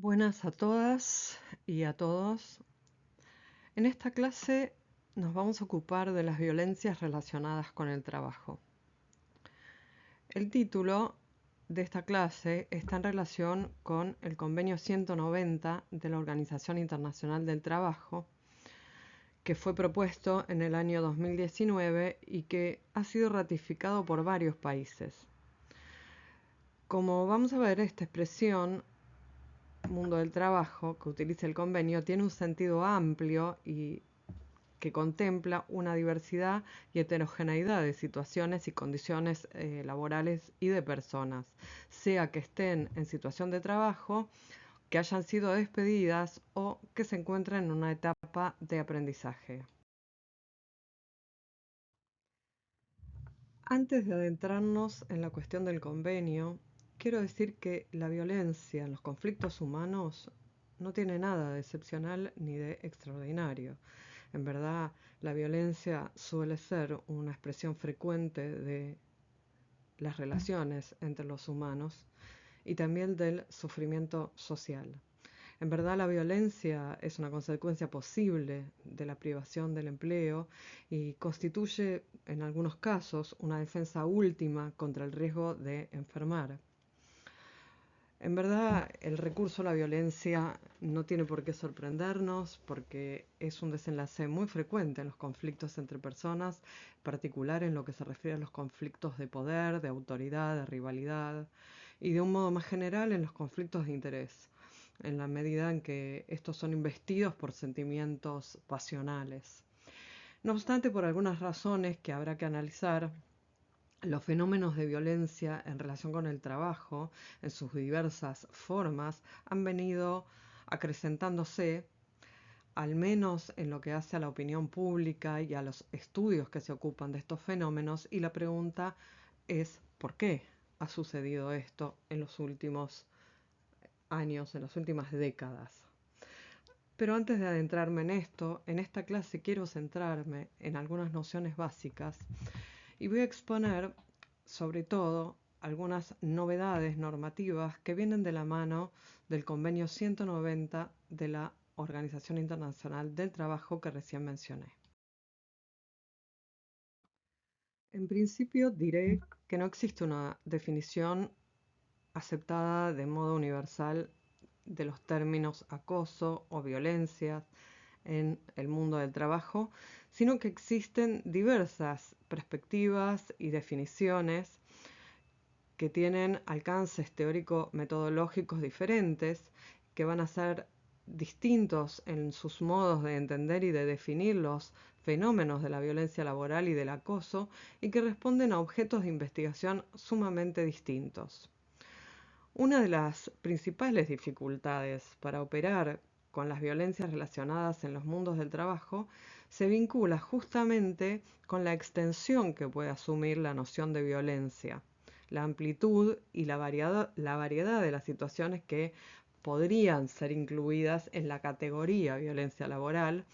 Buenas a todas y a todos. En esta clase nos vamos a ocupar de las violencias relacionadas con el trabajo. El título de esta clase está en relación con el Convenio 190 de la Organización Internacional del Trabajo, que fue propuesto en el año 2019 y que ha sido ratificado por varios países. Como vamos a ver, esta expresión mundo del trabajo que utiliza el convenio tiene un sentido amplio y que contempla una diversidad y heterogeneidad de situaciones y condiciones laborales y de personas, sea que estén en situación de trabajo, que hayan sido despedidas o que se encuentren en una etapa de aprendizaje. Antes de adentrarnos en la cuestión del convenio, quiero decir que la violencia en los conflictos humanos no tiene nada de excepcional ni de extraordinario. En verdad, la violencia suele ser una expresión frecuente de las relaciones entre los humanos y también del sufrimiento social. En verdad, la violencia es una consecuencia posible de la privación del empleo y constituye, en algunos casos, una defensa última contra el riesgo de enfermar. En verdad, el recurso a la violencia no tiene por qué sorprendernos porque es un desenlace muy frecuente en los conflictos entre personas, en particular en lo que se refiere a los conflictos de poder, de autoridad, de rivalidad y de un modo más general en los conflictos de interés, en la medida en que estos son investidos por sentimientos pasionales. No obstante, por algunas razones que habrá que analizar, los fenómenos de violencia en relación con el trabajo, en sus diversas formas, han venido acrecentándose, al menos en lo que hace a la opinión pública y a los estudios que se ocupan de estos fenómenos, y la pregunta es ¿por qué ha sucedido esto en los últimos años, en las últimas décadas? Pero antes de adentrarme en esto, en esta clase quiero centrarme en algunas nociones básicas y voy a exponer sobre todo algunas novedades normativas que vienen de la mano del Convenio 190 de la Organización Internacional del Trabajo que recién mencioné. En principio diré que no existe una definición aceptada de modo universal de los términos acoso o violencia en el mundo del trabajo, sino que existen diversas perspectivas y definiciones que tienen alcances teórico-metodológicos diferentes, que van a ser distintos en sus modos de entender y de definir los fenómenos de la violencia laboral y del acoso, y que responden a objetos de investigación sumamente distintos. Una de las principales dificultades para operar con las violencias relacionadas en los mundos del trabajo se vincula justamente con la extensión que puede asumir la noción de violencia, la amplitud y la variedad de las situaciones que podrían ser incluidas en la categoría violencia laboral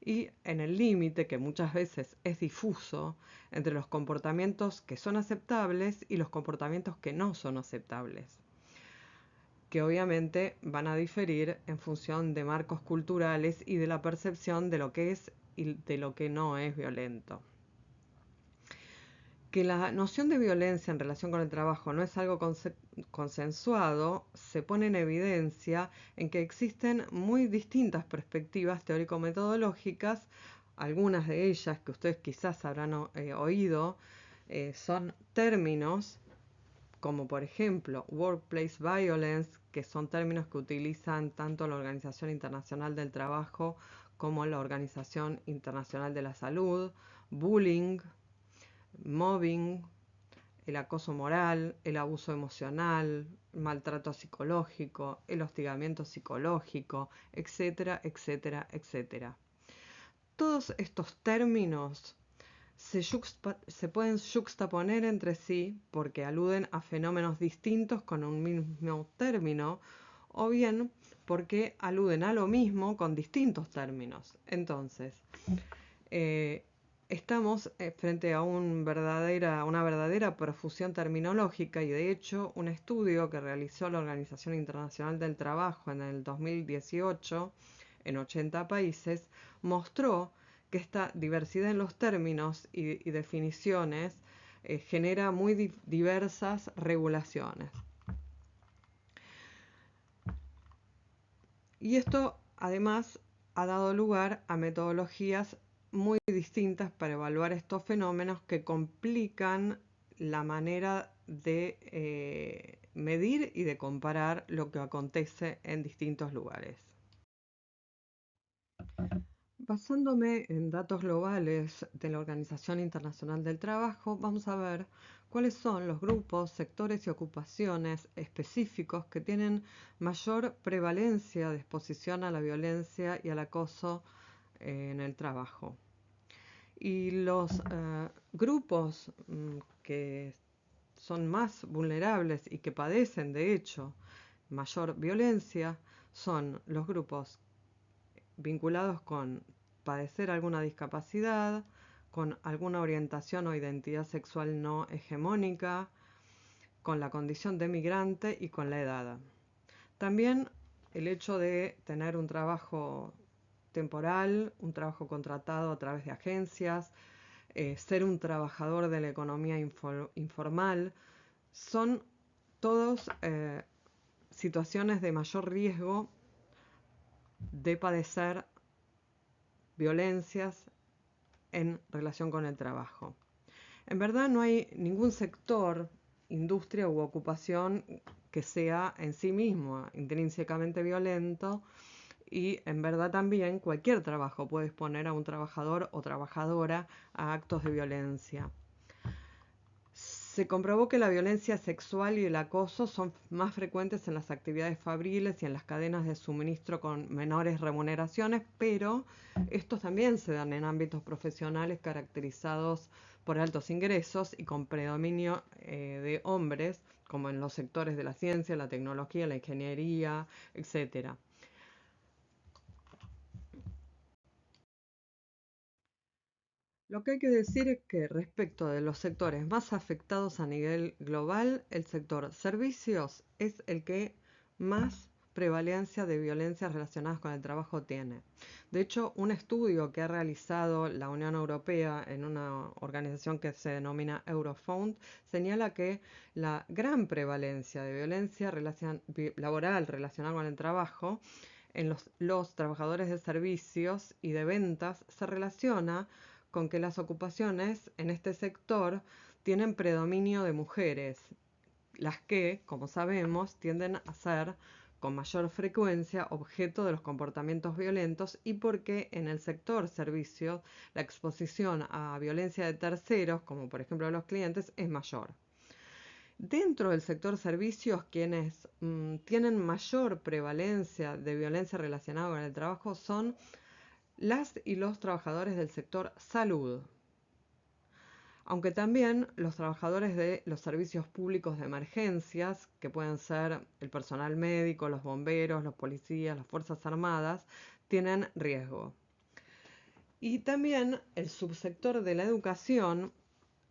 y en el límite, que muchas veces es difuso, entre los comportamientos que son aceptables y los comportamientos que no son aceptables, que obviamente van a diferir en función de marcos culturales y de la percepción de lo que es y de lo que no es violento. Que la noción de violencia en relación con el trabajo no es algo consensuado se pone en evidencia en que existen muy distintas perspectivas teórico-metodológicas. Algunas de ellas que ustedes quizás habrán oído son términos como por ejemplo workplace violence, que son términos que utilizan tanto la Organización Internacional del Trabajo como la Organización Internacional de la Salud, bullying, mobbing, el acoso moral, el abuso emocional, el maltrato psicológico, el hostigamiento psicológico, etcétera, etcétera, etcétera. Todos estos términos se pueden yuxtaponer entre sí porque aluden a fenómenos distintos con un mismo término, o bien porque aluden a lo mismo con distintos términos. Entonces, estamos frente a una verdadera profusión terminológica y de hecho un estudio que realizó la Organización Internacional del Trabajo en el 2018 en 80 países mostró que esta diversidad en los términos y definiciones genera muy diversas regulaciones. Y esto además ha dado lugar a metodologías muy distintas para evaluar estos fenómenos que complican la manera de medir y de comparar lo que acontece en distintos lugares. Basándome en datos globales de la Organización Internacional del Trabajo, vamos a ver cuáles son los grupos, sectores y ocupaciones específicos que tienen mayor prevalencia de exposición a la violencia y al acoso en el trabajo. Y los grupos que son más vulnerables y que padecen, de hecho, mayor violencia son los grupos vinculados con padecer alguna discapacidad, con alguna orientación o identidad sexual no hegemónica, con la condición de migrante y con la edad. También el hecho de tener un trabajo temporal, un trabajo contratado a través de agencias, ser un trabajador de la economía informal, son todos situaciones de mayor riesgo de padecer violencias en relación con el trabajo. En verdad no hay ningún sector, industria u ocupación que sea en sí mismo intrínsecamente violento y en verdad también cualquier trabajo puede exponer a un trabajador o trabajadora a actos de violencia. Se comprobó que la violencia sexual y el acoso son más frecuentes en las actividades fabriles y en las cadenas de suministro con menores remuneraciones, pero estos también se dan en ámbitos profesionales caracterizados por altos ingresos y con predominio de hombres, como en los sectores de la ciencia, la tecnología, la ingeniería, etc. Lo que hay que decir es que respecto de los sectores más afectados a nivel global, el sector servicios es el que más prevalencia de violencias relacionadas con el trabajo tiene. De hecho, un estudio que ha realizado la Unión Europea en una organización que se denomina Eurofound señala que la gran prevalencia de violencia laboral relacionada con el trabajo en los trabajadores de servicios y de ventas se relaciona con que las ocupaciones en este sector tienen predominio de mujeres, las que, como sabemos, tienden a ser con mayor frecuencia objeto de los comportamientos violentos y porque en el sector servicios la exposición a violencia de terceros, como por ejemplo los clientes, es mayor. Dentro del sector servicios, quienes tienen mayor prevalencia de violencia relacionada con el trabajo son las y los trabajadores del sector salud, aunque también los trabajadores de los servicios públicos de emergencias, que pueden ser el personal médico, los bomberos, los policías, las Fuerzas Armadas, tienen riesgo. Y también el subsector de la educación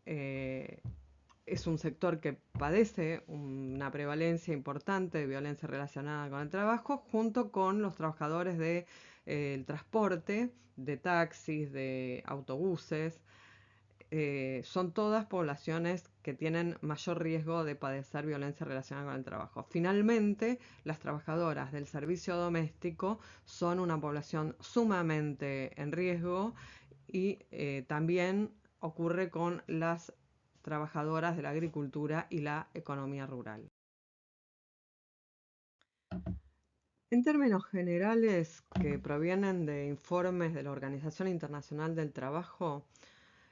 es un sector que padece una prevalencia importante de violencia relacionada con el trabajo, junto con los trabajadores del transporte, de taxis, de autobuses. Son todas poblaciones que tienen mayor riesgo de padecer violencia relacionada con el trabajo. Finalmente, las trabajadoras del servicio doméstico son una población sumamente en riesgo y también ocurre con las trabajadoras de la agricultura y la economía rural. En términos generales, que provienen de informes de la Organización Internacional del Trabajo,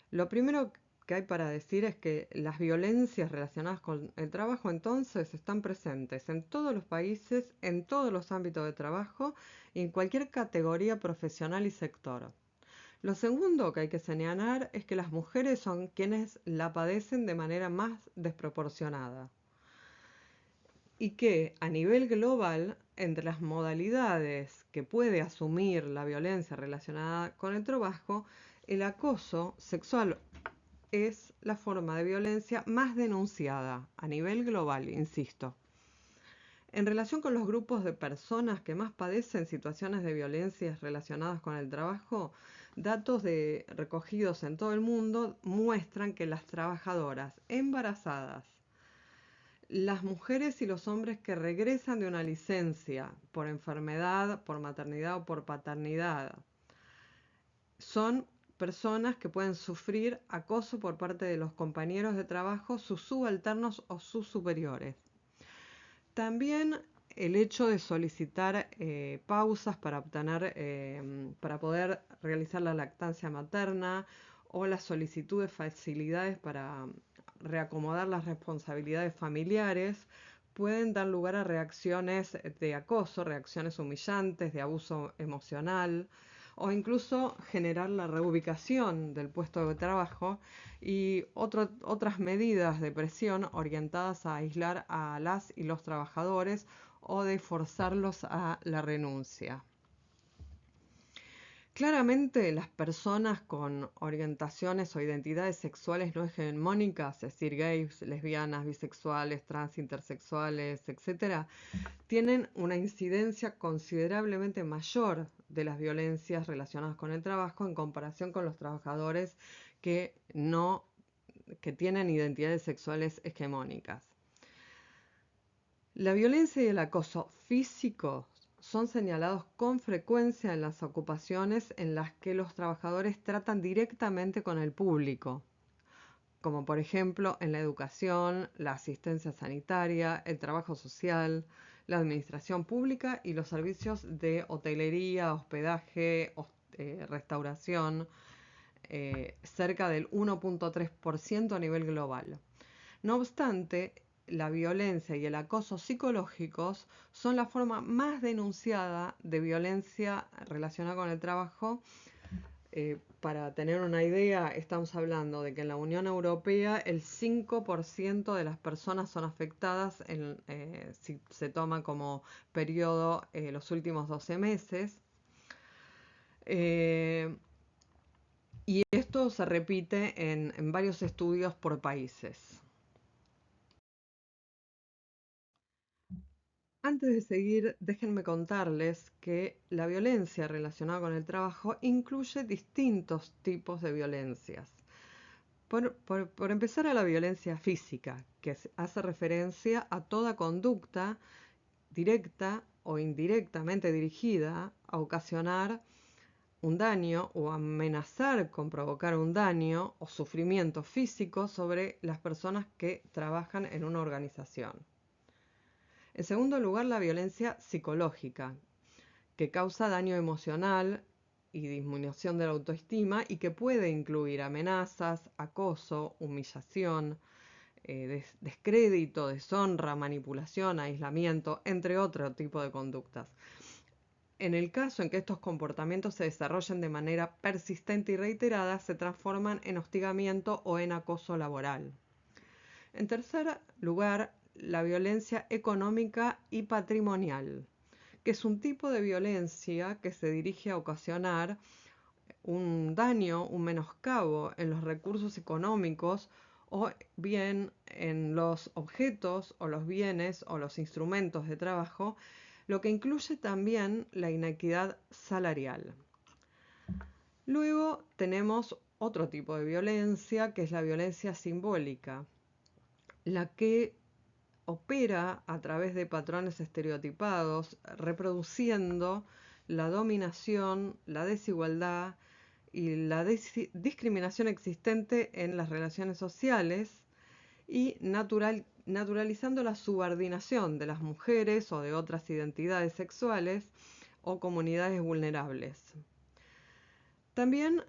lo primero que hay para decir es que las violencias relacionadas con el trabajo entonces están presentes en todos los países, en todos los ámbitos de trabajo y en cualquier categoría profesional y sector. Lo segundo que hay que señalar es que las mujeres son quienes la padecen de manera más desproporcionada y que a nivel global, entre las modalidades que puede asumir la violencia relacionada con el trabajo, El acoso sexual es la forma de violencia más denunciada a nivel global, insisto. En relación con los grupos de personas que más padecen situaciones de violencia relacionadas con el trabajo, datos recogidos en todo el mundo muestran que las trabajadoras embarazadas, las mujeres y los hombres que regresan de una licencia por enfermedad, por maternidad o por paternidad, son personas que pueden sufrir acoso por parte de los compañeros de trabajo, sus subalternos o sus superiores. También el hecho de solicitar pausas para para poder realizar la lactancia materna o la solicitud de facilidades para reacomodar las responsabilidades familiares pueden dar lugar a reacciones de acoso, reacciones humillantes, de abuso emocional o incluso generar la reubicación del puesto de trabajo y otras medidas de presión orientadas a aislar a las y los trabajadores o de forzarlos a la renuncia. Claramente las personas con orientaciones o identidades sexuales no hegemónicas, es decir, gays, lesbianas, bisexuales, trans, intersexuales, etc., tienen una incidencia considerablemente mayor de las violencias relacionadas con el trabajo en comparación con los trabajadores que tienen identidades sexuales hegemónicas. La violencia y el acoso físico son señalados con frecuencia en las ocupaciones en las que los trabajadores tratan directamente con el público, como por ejemplo en la educación, la asistencia sanitaria, el trabajo social, la administración pública y los servicios de hotelería, hospedaje, restauración, cerca del 1.3% a nivel global. No obstante, la violencia y el acoso psicológicos son la forma más denunciada de violencia relacionada con el trabajo. Para tener una idea, estamos hablando de que en la Unión Europea el 5% de las personas son afectadas si se toma como periodo los últimos 12 meses. Y esto se repite en varios estudios por países. Antes de seguir, déjenme contarles que la violencia relacionada con el trabajo incluye distintos tipos de violencias. Por empezar, a la violencia física, que hace referencia a toda conducta directa o indirectamente dirigida a ocasionar un daño o amenazar con provocar un daño o sufrimiento físico sobre las personas que trabajan en una organización. En segundo lugar, la violencia psicológica, que causa daño emocional y disminución de la autoestima y que puede incluir amenazas, acoso, humillación, descrédito, deshonra, manipulación, aislamiento, entre otro tipo de conductas. En el caso en que estos comportamientos se desarrollen de manera persistente y reiterada, se transforman en hostigamiento o en acoso laboral. En tercer lugar, la violencia económica y patrimonial, que es un tipo de violencia que se dirige a ocasionar un daño, un menoscabo en los recursos económicos o bien en los objetos o los bienes o los instrumentos de trabajo, lo que incluye también la inequidad salarial. Luego tenemos otro tipo de violencia, que es la violencia simbólica, la que opera a través de patrones estereotipados, reproduciendo la dominación, la desigualdad y la discriminación existente en las relaciones sociales y naturalizando la subordinación de las mujeres o de otras identidades sexuales o comunidades vulnerables. También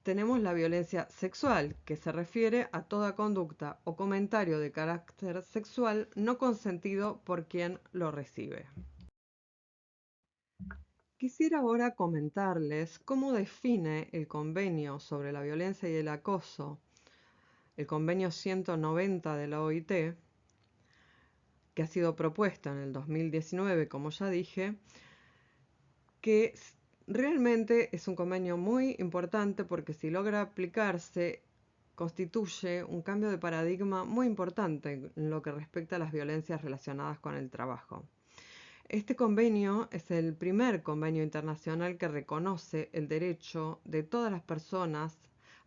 tenemos la violencia sexual, que se refiere a toda conducta o comentario de carácter sexual no consentido por quien lo recibe. Quisiera ahora comentarles cómo define el convenio sobre la violencia y el acoso, el convenio 190 de la OIT, que ha sido propuesto en el 2019, como ya dije, que Realmente es un convenio muy importante porque si logra aplicarse, constituye un cambio de paradigma muy importante en lo que respecta a las violencias relacionadas con el trabajo. Este convenio es el primer convenio internacional que reconoce el derecho de todas las personas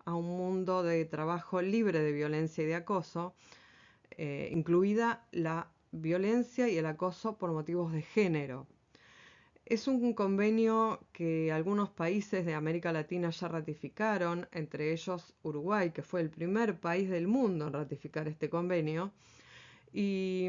a un mundo de trabajo libre de violencia y de acoso, incluida la violencia y el acoso por motivos de género. Es un convenio que algunos países de América Latina ya ratificaron, entre ellos Uruguay, que fue el primer país del mundo en ratificar este convenio. Y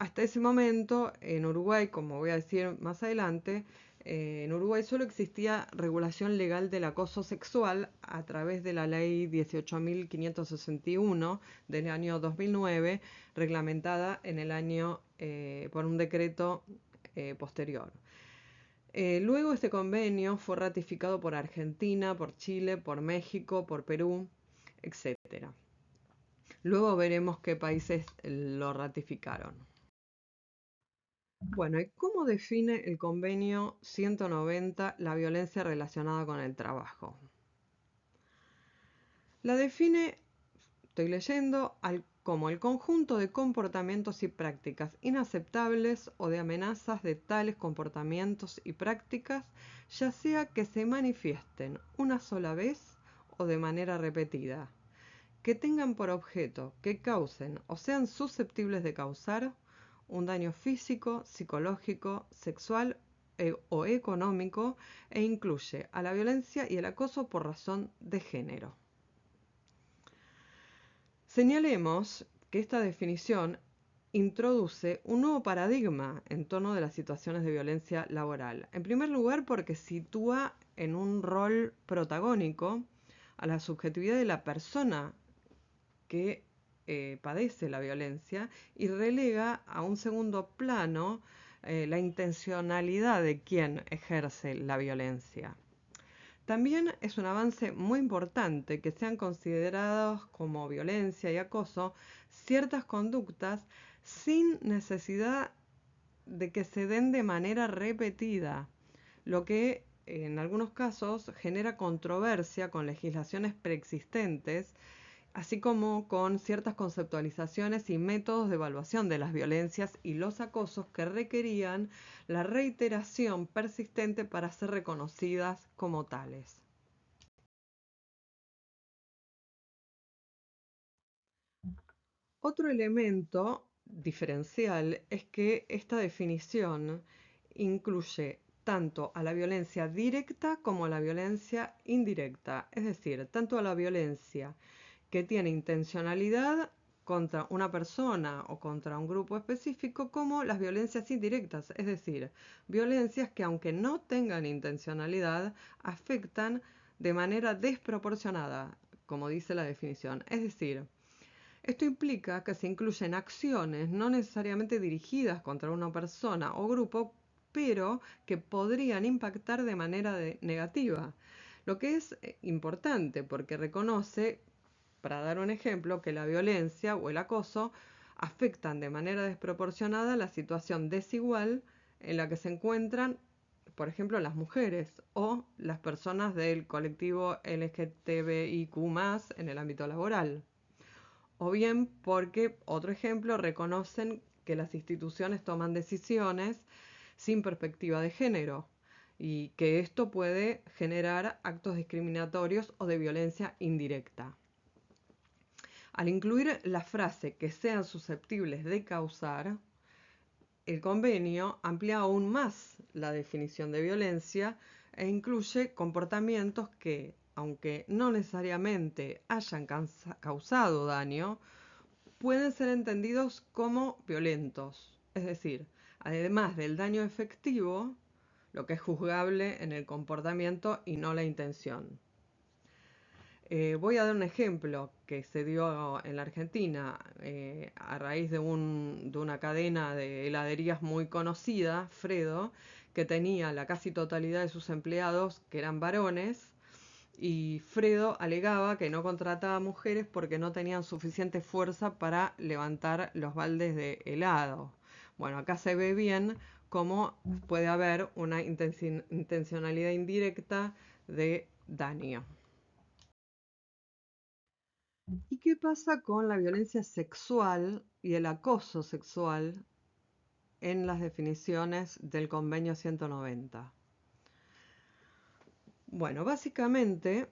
hasta ese momento, en Uruguay, como voy a decir más adelante, en Uruguay solo existía regulación legal del acoso sexual a través de la ley 18.561 del año 2009, reglamentada en el año por un decreto posterior. Luego este convenio fue ratificado por Argentina, por Chile, por México, por Perú, etc. Luego veremos qué países lo ratificaron. Bueno, ¿y cómo define el convenio 190 la violencia relacionada con el trabajo? La define, estoy leyendo, como el conjunto de comportamientos y prácticas inaceptables o de amenazas de tales comportamientos y prácticas, ya sea que se manifiesten una sola vez o de manera repetida, que tengan por objeto que causen o sean susceptibles de causar un daño físico, psicológico, sexual o económico, e incluye a la violencia y el acoso por razón de género. Señalemos que esta definición introduce un nuevo paradigma en torno de las situaciones de violencia laboral. En primer lugar, porque sitúa en un rol protagónico a la subjetividad de la persona que padece la violencia y relega a un segundo plano la intencionalidad de quien ejerce la violencia. También es un avance muy importante que sean considerados como violencia y acoso ciertas conductas sin necesidad de que se den de manera repetida, lo que en algunos casos genera controversia con legislaciones preexistentes, así como con ciertas conceptualizaciones y métodos de evaluación de las violencias y los acosos que requerían la reiteración persistente para ser reconocidas como tales. Otro elemento diferencial es que esta definición incluye tanto a la violencia directa como a la violencia indirecta, es decir, tanto a la violencia que tiene intencionalidad contra una persona o contra un grupo específico, como las violencias indirectas, es decir, violencias que aunque no tengan intencionalidad, afectan de manera desproporcionada, como dice la definición. Es decir, esto implica que se incluyen acciones no necesariamente dirigidas contra una persona o grupo, pero que podrían impactar de manera negativa, lo que es importante porque reconoce, para dar un ejemplo, que la violencia o el acoso afectan de manera desproporcionada la situación desigual en la que se encuentran, por ejemplo, las mujeres o las personas del colectivo LGTBIQ+, en el ámbito laboral. O bien porque, otro ejemplo, reconocen que las instituciones toman decisiones sin perspectiva de género y que esto puede generar actos discriminatorios o de violencia indirecta. Al incluir la frase que sean susceptibles de causar, el convenio amplía aún más la definición de violencia e incluye comportamientos que, aunque no necesariamente hayan causado daño, pueden ser entendidos como violentos. Es decir, además del daño efectivo, lo que es juzgable en el comportamiento y no la intención. Voy a dar un ejemplo que se dio en la Argentina a raíz de una cadena de heladerías muy conocida, Fredo, que tenía la casi totalidad de sus empleados que eran varones, y Fredo alegaba que no contrataba mujeres porque no tenían suficiente fuerza para levantar los baldes de helado. Bueno, acá se ve bien como puede haber una intencionalidad indirecta de daño. ¿Y qué pasa con la violencia sexual y el acoso sexual en las definiciones del Convenio 190? Bueno, básicamente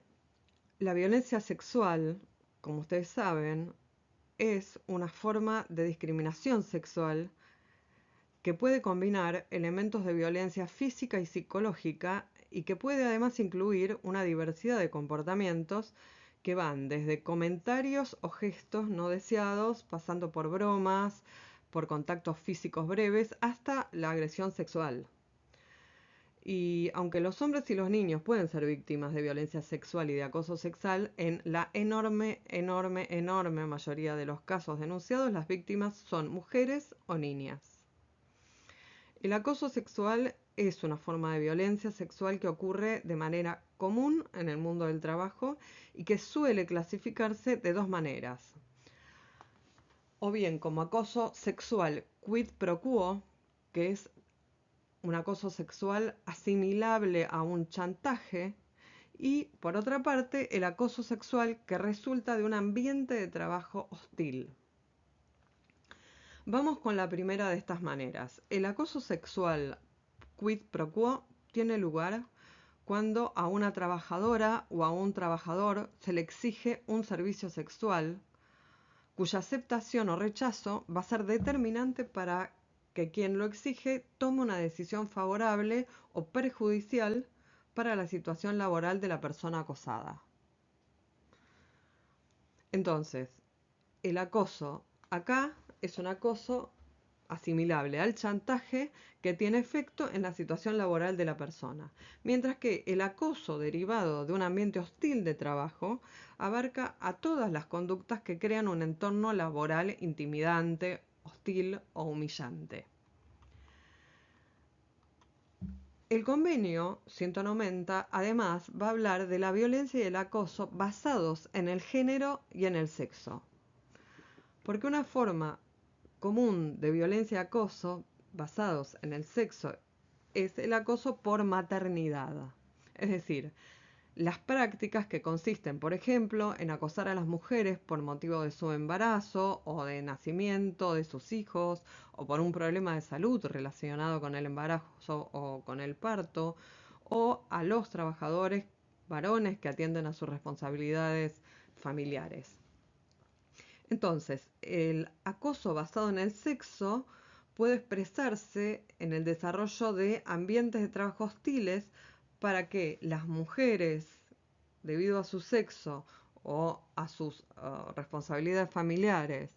la violencia sexual, como ustedes saben, es una forma de discriminación sexual que puede combinar elementos de violencia física y psicológica y que puede además incluir una diversidad de comportamientos que van desde comentarios o gestos no deseados, pasando por bromas, por contactos físicos breves, hasta la agresión sexual. Y aunque los hombres y los niños pueden ser víctimas de violencia sexual y de acoso sexual, en la enorme mayoría de los casos denunciados, las víctimas son mujeres o niñas. El acoso sexual es una forma de violencia sexual que ocurre de manera común en el mundo del trabajo y que suele clasificarse de dos maneras. O bien como acoso sexual quid pro quo, que es un acoso sexual asimilable a un chantaje, y por otra parte el acoso sexual que resulta de un ambiente de trabajo hostil. Vamos con la primera de estas maneras. El acoso sexual quid pro quo tiene lugar cuando a una trabajadora o a un trabajador se le exige un servicio sexual cuya aceptación o rechazo va a ser determinante para que quien lo exige tome una decisión favorable o perjudicial para la situación laboral de la persona acosada. Entonces, el acoso acá es un acoso asimilable al chantaje que tiene efecto en la situación laboral de la persona, mientras que el acoso derivado de un ambiente hostil de trabajo abarca a todas las conductas que crean un entorno laboral intimidante, hostil o humillante. El convenio 190 además va a hablar de la violencia y el acoso basados en el género y en el sexo, porque una forma común de violencia y acoso basados en el sexo es el acoso por maternidad. Es decir, las prácticas que consisten, por ejemplo, en acosar a las mujeres por motivo de su embarazo o de nacimiento de sus hijos o por un problema de salud relacionado con el embarazo o con el parto, o a los trabajadores varones que atienden a sus responsabilidades familiares. Entonces, el acoso basado en el sexo puede expresarse en el desarrollo de ambientes de trabajo hostiles para que las mujeres, debido a su sexo o a sus responsabilidades familiares,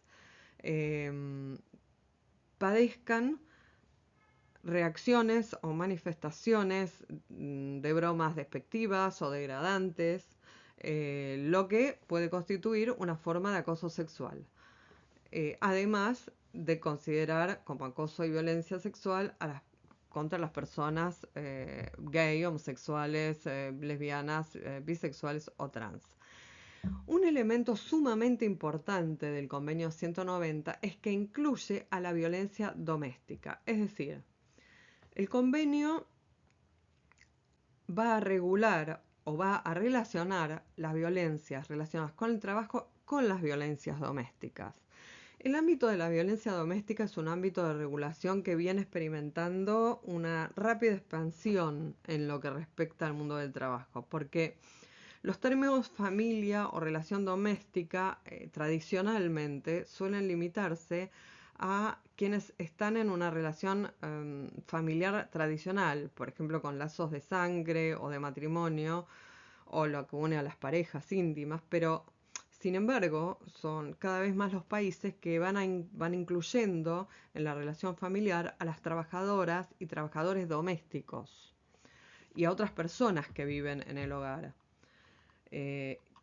padezcan reacciones o manifestaciones de bromas despectivas o degradantes, lo que puede constituir una forma de acoso sexual. Además de considerar como acoso y violencia sexual contra las personas gay, homosexuales, lesbianas, bisexuales o trans. Un elemento sumamente importante del convenio 190 es que incluye a la violencia doméstica, es decir, el convenio va a regular o va a relacionar las violencias relacionadas con el trabajo con las violencias domésticas. El ámbito de la violencia doméstica es un ámbito de regulación que viene experimentando una rápida expansión en lo que respecta al mundo del trabajo, porque los términos familia o relación doméstica tradicionalmente suelen limitarse a quienes están en una relación familiar tradicional, por ejemplo con lazos de sangre o de matrimonio, o lo que une a las parejas íntimas, pero sin embargo son cada vez más los países que van incluyendo en la relación familiar a las trabajadoras y trabajadores domésticos y a otras personas que viven en el hogar.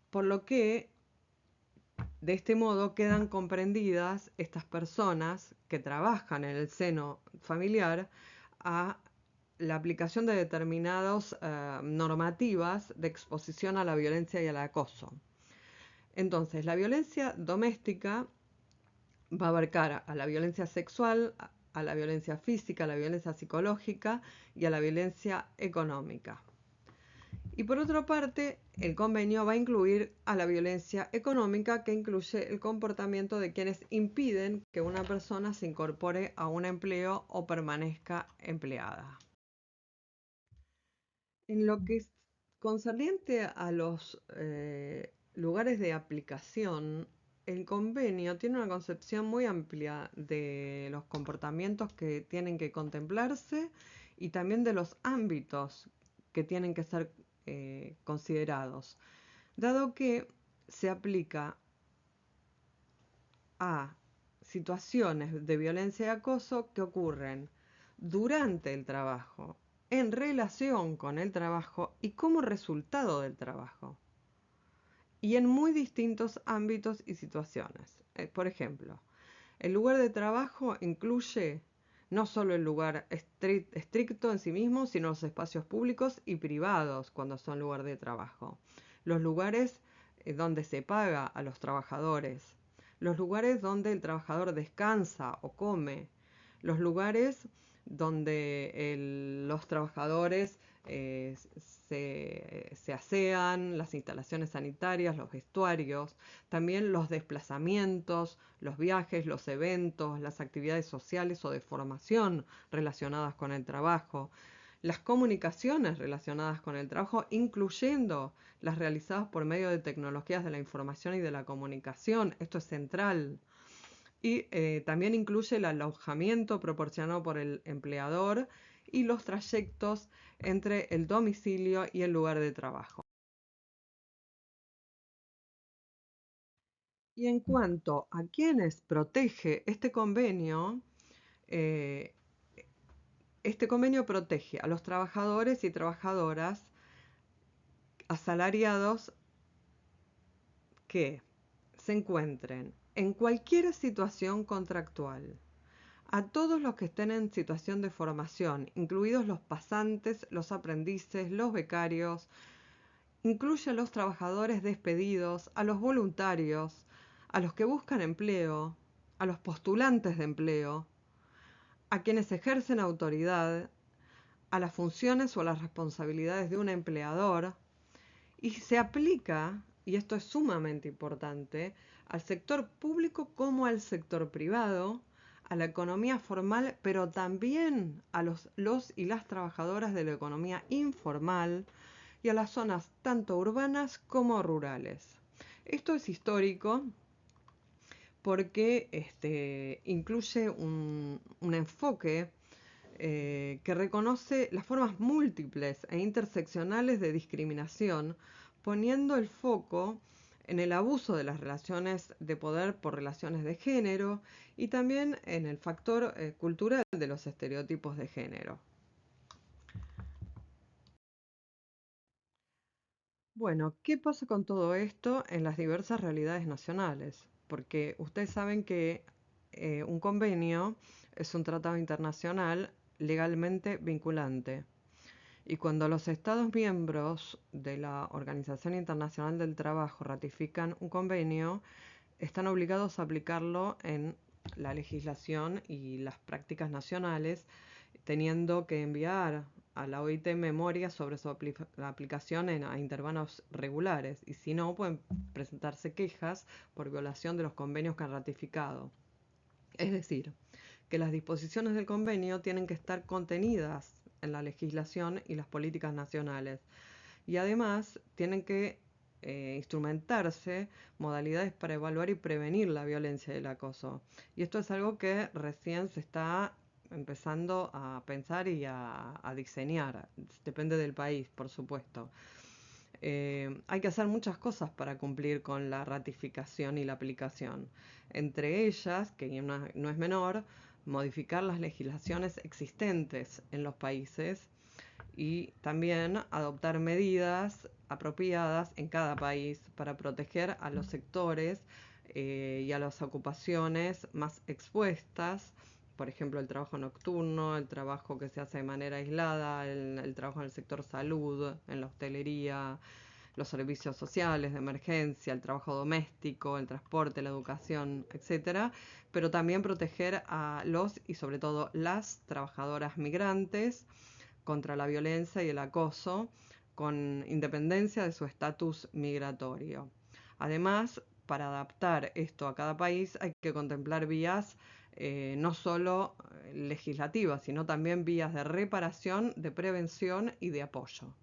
Por lo que de este modo quedan comprendidas estas personas que trabajan en el seno familiar a la aplicación de determinadas normativas de exposición a la violencia y al acoso. Entonces, la violencia doméstica va a abarcar a la violencia sexual, a la violencia física, a la violencia psicológica y a la violencia económica. Y por otra parte, el convenio va a incluir a la violencia económica, que incluye el comportamiento de quienes impiden que una persona se incorpore a un empleo o permanezca empleada. En lo que es concerniente a los lugares de aplicación, el convenio tiene una concepción muy amplia de los comportamientos que tienen que contemplarse y también de los ámbitos que tienen que ser considerados, dado que se aplica a situaciones de violencia y acoso que ocurren durante el trabajo, en relación con el trabajo y como resultado del trabajo, y en muy distintos ámbitos y situaciones. Por ejemplo, el lugar de trabajo incluye no solo el lugar estricto en sí mismo, sino los espacios públicos y privados cuando son lugar de trabajo. Los lugares donde se paga a los trabajadores, los lugares donde el trabajador descansa o come, los lugares donde los trabajadores se asean, las instalaciones sanitarias, los vestuarios, también los desplazamientos, los viajes, los eventos, las actividades sociales o de formación relacionadas con el trabajo, las comunicaciones relacionadas con el trabajo, incluyendo las realizadas por medio de tecnologías de la información y de la comunicación. Esto es central. Y también incluye el alojamiento proporcionado por el empleador y los trayectos entre el domicilio y el lugar de trabajo. Y en cuanto a quienes protege eh, este convenio protege a los trabajadores y trabajadoras asalariados que se encuentren en cualquier situación contractual, a todos los que estén en situación de formación, incluidos los pasantes, los aprendices, los becarios, incluye a los trabajadores despedidos, a los voluntarios, a los que buscan empleo, a los postulantes de empleo, a quienes ejercen autoridad, a las funciones o a las responsabilidades de un empleador, y se aplica, y esto es sumamente importante, al sector público como al sector privado, a la economía formal, pero también a los y las trabajadoras de la economía informal y a las zonas tanto urbanas como rurales. Esto es histórico porque incluye un enfoque que reconoce las formas múltiples e interseccionales de discriminación, poniendo el foco en el abuso de las relaciones de poder por relaciones de género y también en el factor cultural de los estereotipos de género. Bueno, ¿qué pasa con todo esto en las diversas realidades nacionales? Porque ustedes saben que un convenio es un tratado internacional legalmente vinculante. Y cuando los Estados miembros de la Organización Internacional del Trabajo ratifican un convenio, están obligados a aplicarlo en la legislación y las prácticas nacionales, teniendo que enviar a la OIT memoria sobre su aplicación a intervalos regulares, y si no, pueden presentarse quejas por violación de los convenios que han ratificado. Es decir, que las disposiciones del convenio tienen que estar contenidas en la legislación y las políticas nacionales, y además tienen que instrumentarse modalidades para evaluar y prevenir la violencia y el acoso. Y esto es algo que recién se está empezando a pensar y a diseñar. Depende del país, por supuesto. Hay que hacer muchas cosas para cumplir con la ratificación y la aplicación. Entre ellas, que no es menor, modificar las legislaciones existentes en los países y también adoptar medidas apropiadas en cada país para proteger a los sectores y a las ocupaciones más expuestas, por ejemplo el trabajo nocturno, el trabajo que se hace de manera aislada, el trabajo en el sector salud, en la hostelería, los servicios sociales de emergencia, el trabajo doméstico, el transporte, la educación, etcétera, pero también proteger a los y sobre todo las trabajadoras migrantes contra la violencia y el acoso, con independencia de su estatus migratorio. Además, para adaptar esto a cada país hay que contemplar vías no solo legislativas, sino también vías de reparación, de prevención y de apoyo.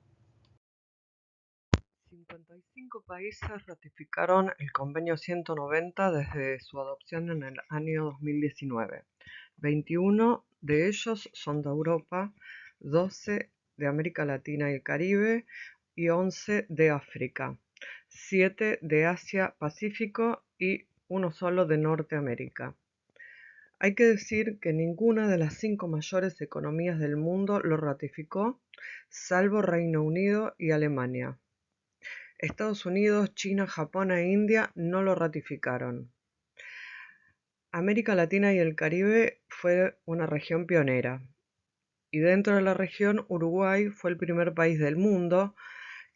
55 países ratificaron el Convenio 190 desde su adopción en el año 2019. 21 de ellos son de Europa, 12 de América Latina y el Caribe y 11 de África, 7 de Asia-Pacífico y uno solo de Norteamérica. Hay que decir que ninguna de las 5 mayores economías del mundo lo ratificó, salvo Reino Unido y Alemania. Estados Unidos, China, Japón e India no lo ratificaron. América Latina y el Caribe fue una región pionera, y dentro de la región Uruguay fue el primer país del mundo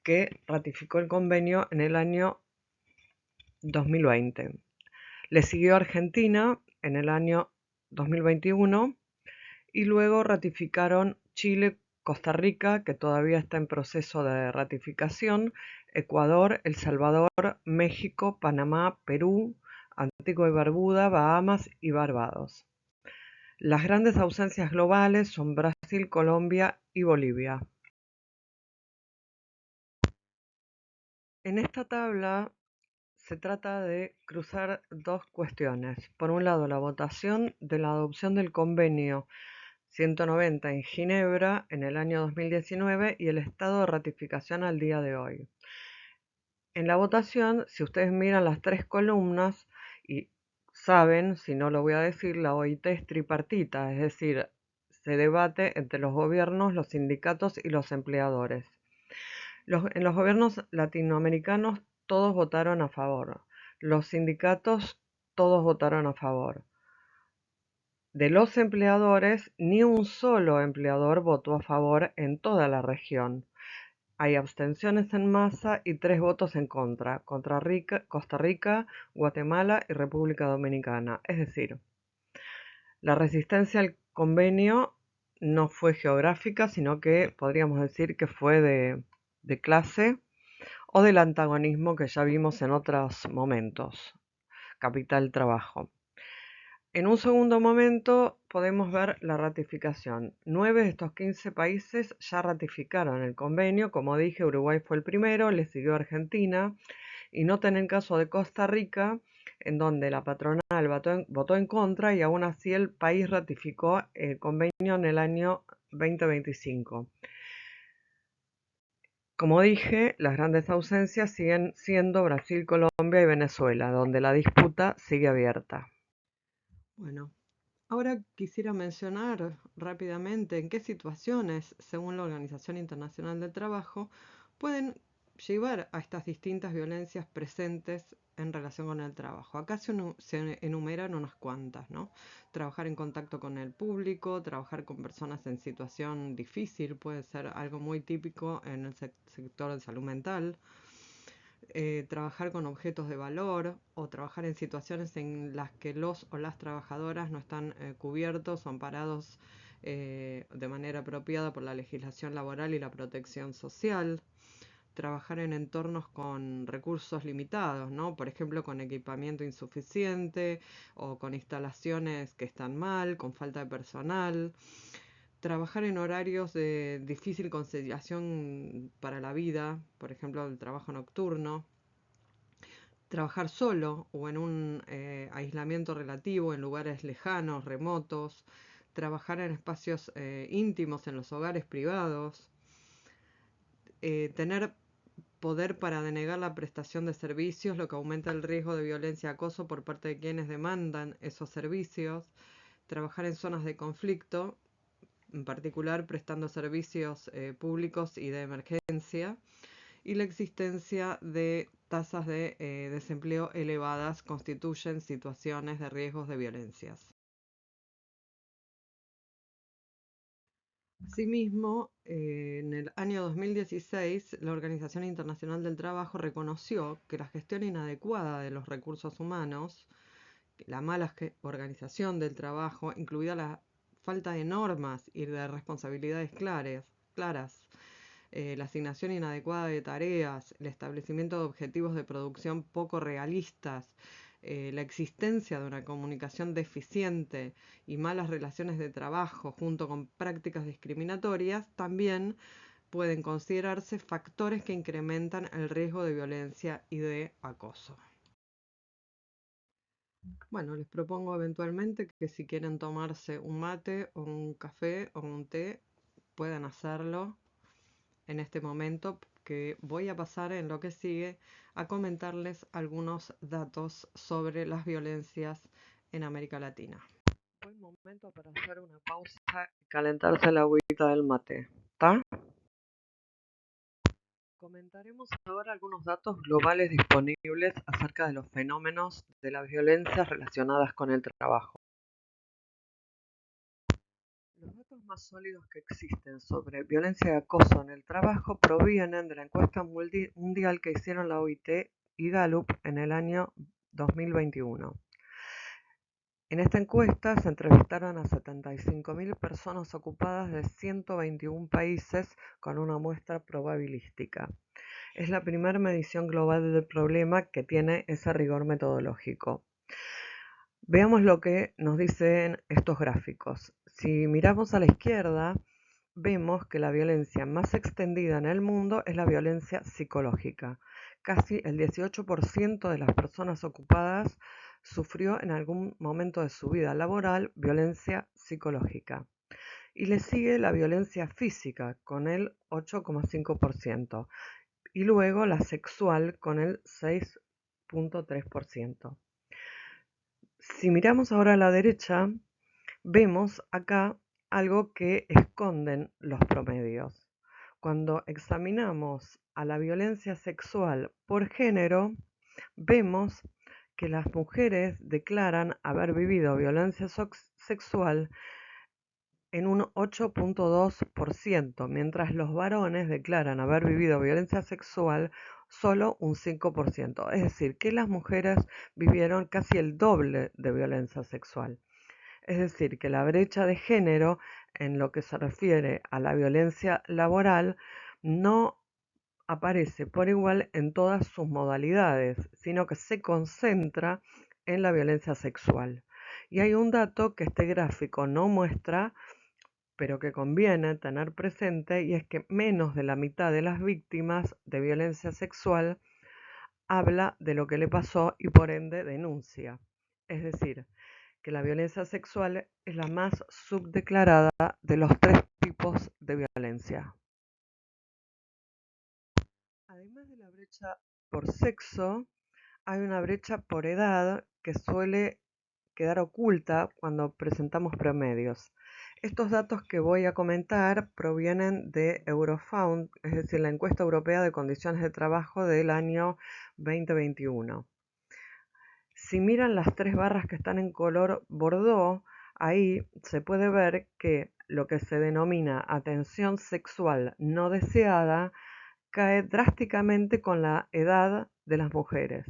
que ratificó el convenio en el año 2020. Le siguió Argentina en el año 2021 y luego ratificaron Chile, Costa Rica, que todavía está en proceso de ratificación, Ecuador, El Salvador, México, Panamá, Perú, Antigua y Barbuda, Bahamas y Barbados. Las grandes ausencias globales son Brasil, Colombia y Bolivia. En esta tabla se trata de cruzar dos cuestiones. Por un lado, la votación de la adopción del convenio 190 en Ginebra en el año 2019 y el estado de ratificación al día de hoy. En la votación, si ustedes miran las 3 columnas y saben, si no lo voy a decir, la OIT es tripartita, es decir, se debate entre los gobiernos, los sindicatos y los empleadores. En los gobiernos latinoamericanos todos votaron a favor. Los sindicatos todos votaron a favor. De los empleadores, ni un solo empleador votó a favor en toda la región. Hay abstenciones en masa y 3 votos en contra, Costa Rica, Guatemala y República Dominicana. Es decir, la resistencia al convenio no fue geográfica, sino que podríamos decir que fue de clase o del antagonismo que ya vimos en otros momentos, capital trabajo. En un segundo momento podemos ver la ratificación. 9 de estos 15 países ya ratificaron el convenio. Como dije, Uruguay fue el primero, le siguió Argentina, y noten el caso de Costa Rica, en donde la patronal votó en contra y aún así el país ratificó el convenio en el año 2025. Como dije, las grandes ausencias siguen siendo Brasil, Colombia y Venezuela, donde la disputa sigue abierta. Bueno, ahora quisiera mencionar rápidamente en qué situaciones, según la Organización Internacional del Trabajo, pueden llevar a estas distintas violencias presentes en relación con el trabajo. Acá se enumeran unas cuantas, ¿no? Trabajar en contacto con el público, trabajar con personas en situación difícil, puede ser algo muy típico en el sector de salud mental. Trabajar con objetos de valor o trabajar en situaciones en las que los o las trabajadoras no están cubiertos o amparados de manera apropiada por la legislación laboral y la protección social. Trabajar en entornos con recursos limitados, ¿no? Por ejemplo, con equipamiento insuficiente o con instalaciones que están mal, con falta de personal. Trabajar en horarios de difícil conciliación para la vida, por ejemplo, el trabajo nocturno. Trabajar solo o en un aislamiento relativo, en lugares lejanos, remotos. Trabajar en espacios íntimos, en los hogares privados. Tener poder para denegar la prestación de servicios, lo que aumenta el riesgo de violencia y acoso por parte de quienes demandan esos servicios. Trabajar en zonas de conflicto, en particular prestando servicios públicos y de emergencia, y la existencia de tasas de desempleo elevadas constituyen situaciones de riesgos de violencias. Asimismo, en el año 2016, la Organización Internacional del Trabajo reconoció que la gestión inadecuada de los recursos humanos, la mala organización del trabajo, incluida la falta de normas y de responsabilidades claras, la asignación inadecuada de tareas, el establecimiento de objetivos de producción poco realistas, la existencia de una comunicación deficiente y malas relaciones de trabajo junto con prácticas discriminatorias también pueden considerarse factores que incrementan el riesgo de violencia y de acoso. Bueno, les propongo eventualmente que si quieren tomarse un mate o un café o un té, puedan hacerlo en este momento, que voy a pasar en lo que sigue a comentarles algunos datos sobre las violencias en América Latina. Buen momento para hacer una pausa y calentarse la agüita del mate. ¿Está? Comentaremos ahora algunos datos globales disponibles acerca de los fenómenos de las violencias relacionadas con el trabajo. Los datos más sólidos que existen sobre violencia y acoso en el trabajo provienen de la encuesta mundial que hicieron la OIT y Gallup en el año 2021. En esta encuesta se entrevistaron a 75.000 personas ocupadas de 121 países con una muestra probabilística. Es la primera medición global del problema que tiene ese rigor metodológico. Veamos lo que nos dicen estos gráficos. Si miramos a la izquierda, vemos que la violencia más extendida en el mundo es la violencia psicológica. Casi el 18% de las personas ocupadas sufrió en algún momento de su vida laboral violencia psicológica. Y le sigue la violencia física con el 8,5% y luego la sexual con el 6,3%. Si miramos ahora a la derecha, vemos acá algo que esconden los promedios. Cuando examinamos a la violencia sexual por género, vemos que las mujeres declaran haber vivido violencia sexual en un 8,2%, mientras los varones declaran haber vivido violencia sexual solo un 5%. Es decir, que las mujeres vivieron casi el doble de violencia sexual. Es decir, que la brecha de género en lo que se refiere a la violencia laboral no aparece por igual en todas sus modalidades, sino que se concentra en la violencia sexual. Y hay un dato que este gráfico no muestra, pero que conviene tener presente, y es que menos de la mitad de las víctimas de violencia sexual habla de lo que le pasó y por ende denuncia. Es decir, que la violencia sexual es la más subdeclarada de los tres tipos de violencia. Además de la brecha por sexo, hay una brecha por edad que suele quedar oculta cuando presentamos promedios. Estos datos que voy a comentar provienen de Eurofound, es decir, la encuesta europea de condiciones de trabajo del año 2021. Si miran las tres barras que están en color bordó, ahí se puede ver que lo que se denomina atención sexual no deseada cae drásticamente con la edad de las mujeres.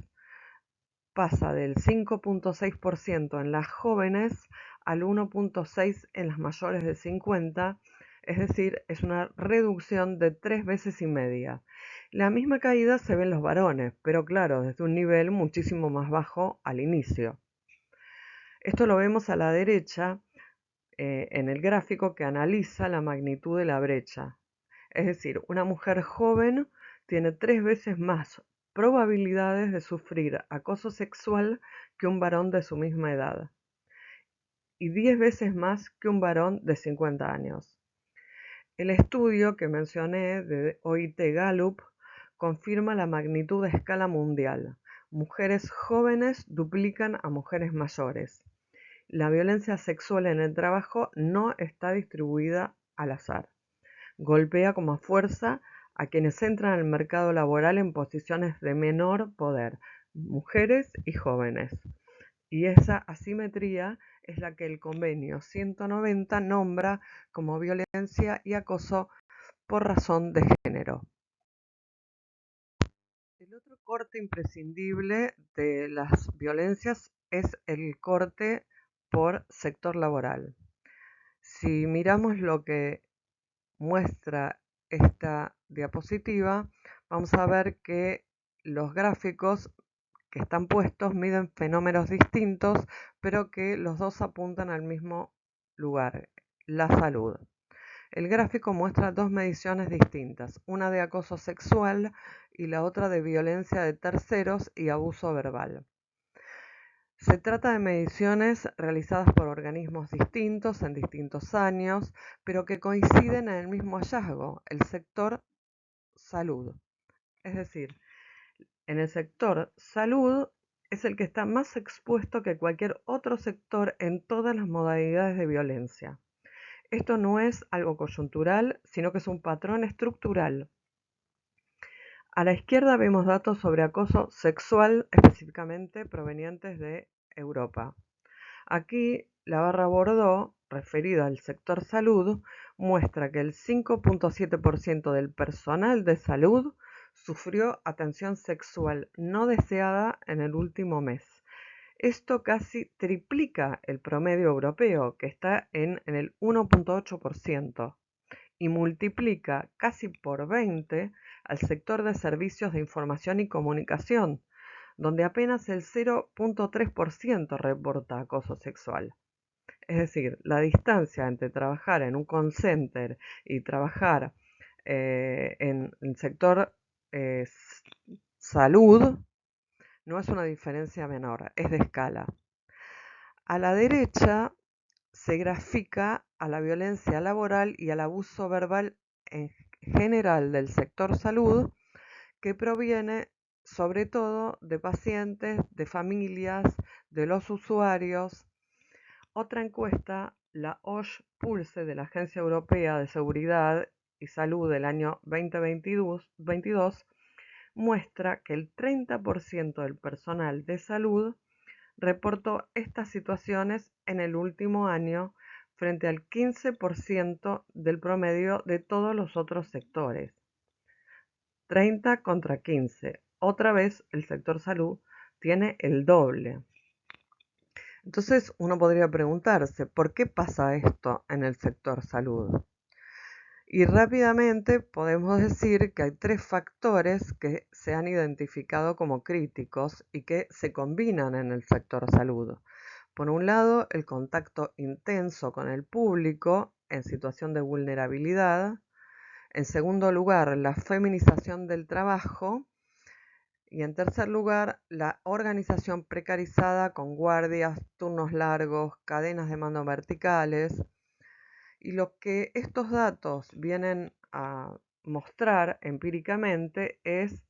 Pasa del 5,6% en las jóvenes al 1,6% en las mayores de 50, es decir, es una reducción de 3,5 veces. La misma caída se ve en los varones, pero claro, desde un nivel muchísimo más bajo al inicio. Esto lo vemos a la derecha en el gráfico que analiza la magnitud de la brecha. Es decir, una mujer joven tiene 3 veces más probabilidades de sufrir acoso sexual que un varón de su misma edad y 10 veces más que un varón de 50 años. El estudio que mencioné de OIT Gallup confirma la magnitud a escala mundial. Mujeres jóvenes duplican a mujeres mayores. La violencia sexual en el trabajo no está distribuida al azar. Golpea con fuerza a quienes entran al mercado laboral en posiciones de menor poder, mujeres y jóvenes. Y esa asimetría es la que el convenio 190 nombra como violencia y acoso por razón de género. El otro corte imprescindible de las violencias es el corte por sector laboral. Si miramos lo que muestra esta diapositiva, vamos a ver que los gráficos que están puestos miden fenómenos distintos, pero que los dos apuntan al mismo lugar, la salud. El gráfico muestra dos mediciones distintas, una de acoso sexual y la otra de violencia de terceros y abuso verbal. Se trata de mediciones realizadas por organismos distintos en distintos años, pero que coinciden en el mismo hallazgo, el sector salud. Es decir, en el sector salud es el que está más expuesto que cualquier otro sector en todas las modalidades de violencia. Esto no es algo coyuntural, sino que es un patrón estructural. A la izquierda vemos datos sobre acoso sexual, específicamente provenientes de Europa. Aquí la barra bordó, referida al sector salud, muestra que el 5.7% del personal de salud sufrió atención sexual no deseada en el último mes. Esto casi triplica el promedio europeo, que está en el 1.8%, y multiplica casi por 20 al sector de servicios de información y comunicación, donde apenas el 0.3% reporta acoso sexual. Es decir, la distancia entre trabajar en un call center y trabajar en el sector eh, salud no es una diferencia menor, es de escala. A la derecha se grafica a la violencia laboral y al abuso verbal en general del sector salud, que proviene sobre todo de pacientes, de familias, de los usuarios. Otra encuesta, la OSH Pulse de la Agencia Europea de Seguridad y Salud del año 2022, muestra que el 30% del personal de salud reportó estas situaciones en el último año frente al 15% del promedio de todos los otros sectores. 30 contra 15. Otra vez el sector salud tiene el doble. Entonces uno podría preguntarse, ¿por qué pasa esto en el sector salud? Y rápidamente podemos decir que hay tres factores que se han identificado como críticos y que se combinan en el sector salud. Por un lado, el contacto intenso con el público en situación de vulnerabilidad. En segundo lugar, la feminización del trabajo. Y en tercer lugar, la organización precarizada con guardias, turnos largos, cadenas de mando verticales. Y lo que estos datos vienen a mostrar empíricamente es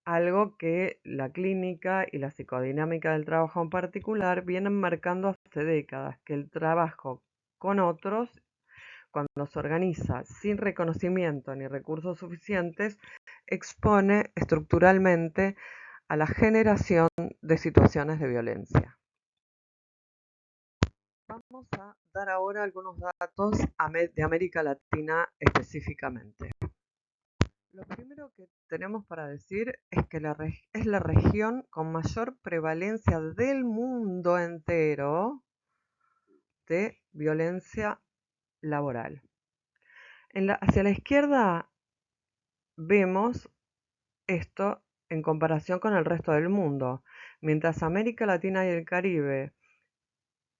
algo que la clínica y la psicodinámica del trabajo en particular vienen marcando hace décadas, que el trabajo con otros, cuando se organiza sin reconocimiento ni recursos suficientes, expone estructuralmente a la generación de situaciones de violencia. Vamos a dar ahora algunos datos de América Latina específicamente. Lo primero que tenemos para decir es que es la región con mayor prevalencia del mundo entero de violencia laboral. Hacia la izquierda vemos esto en comparación con el resto del mundo. Mientras América Latina y el Caribe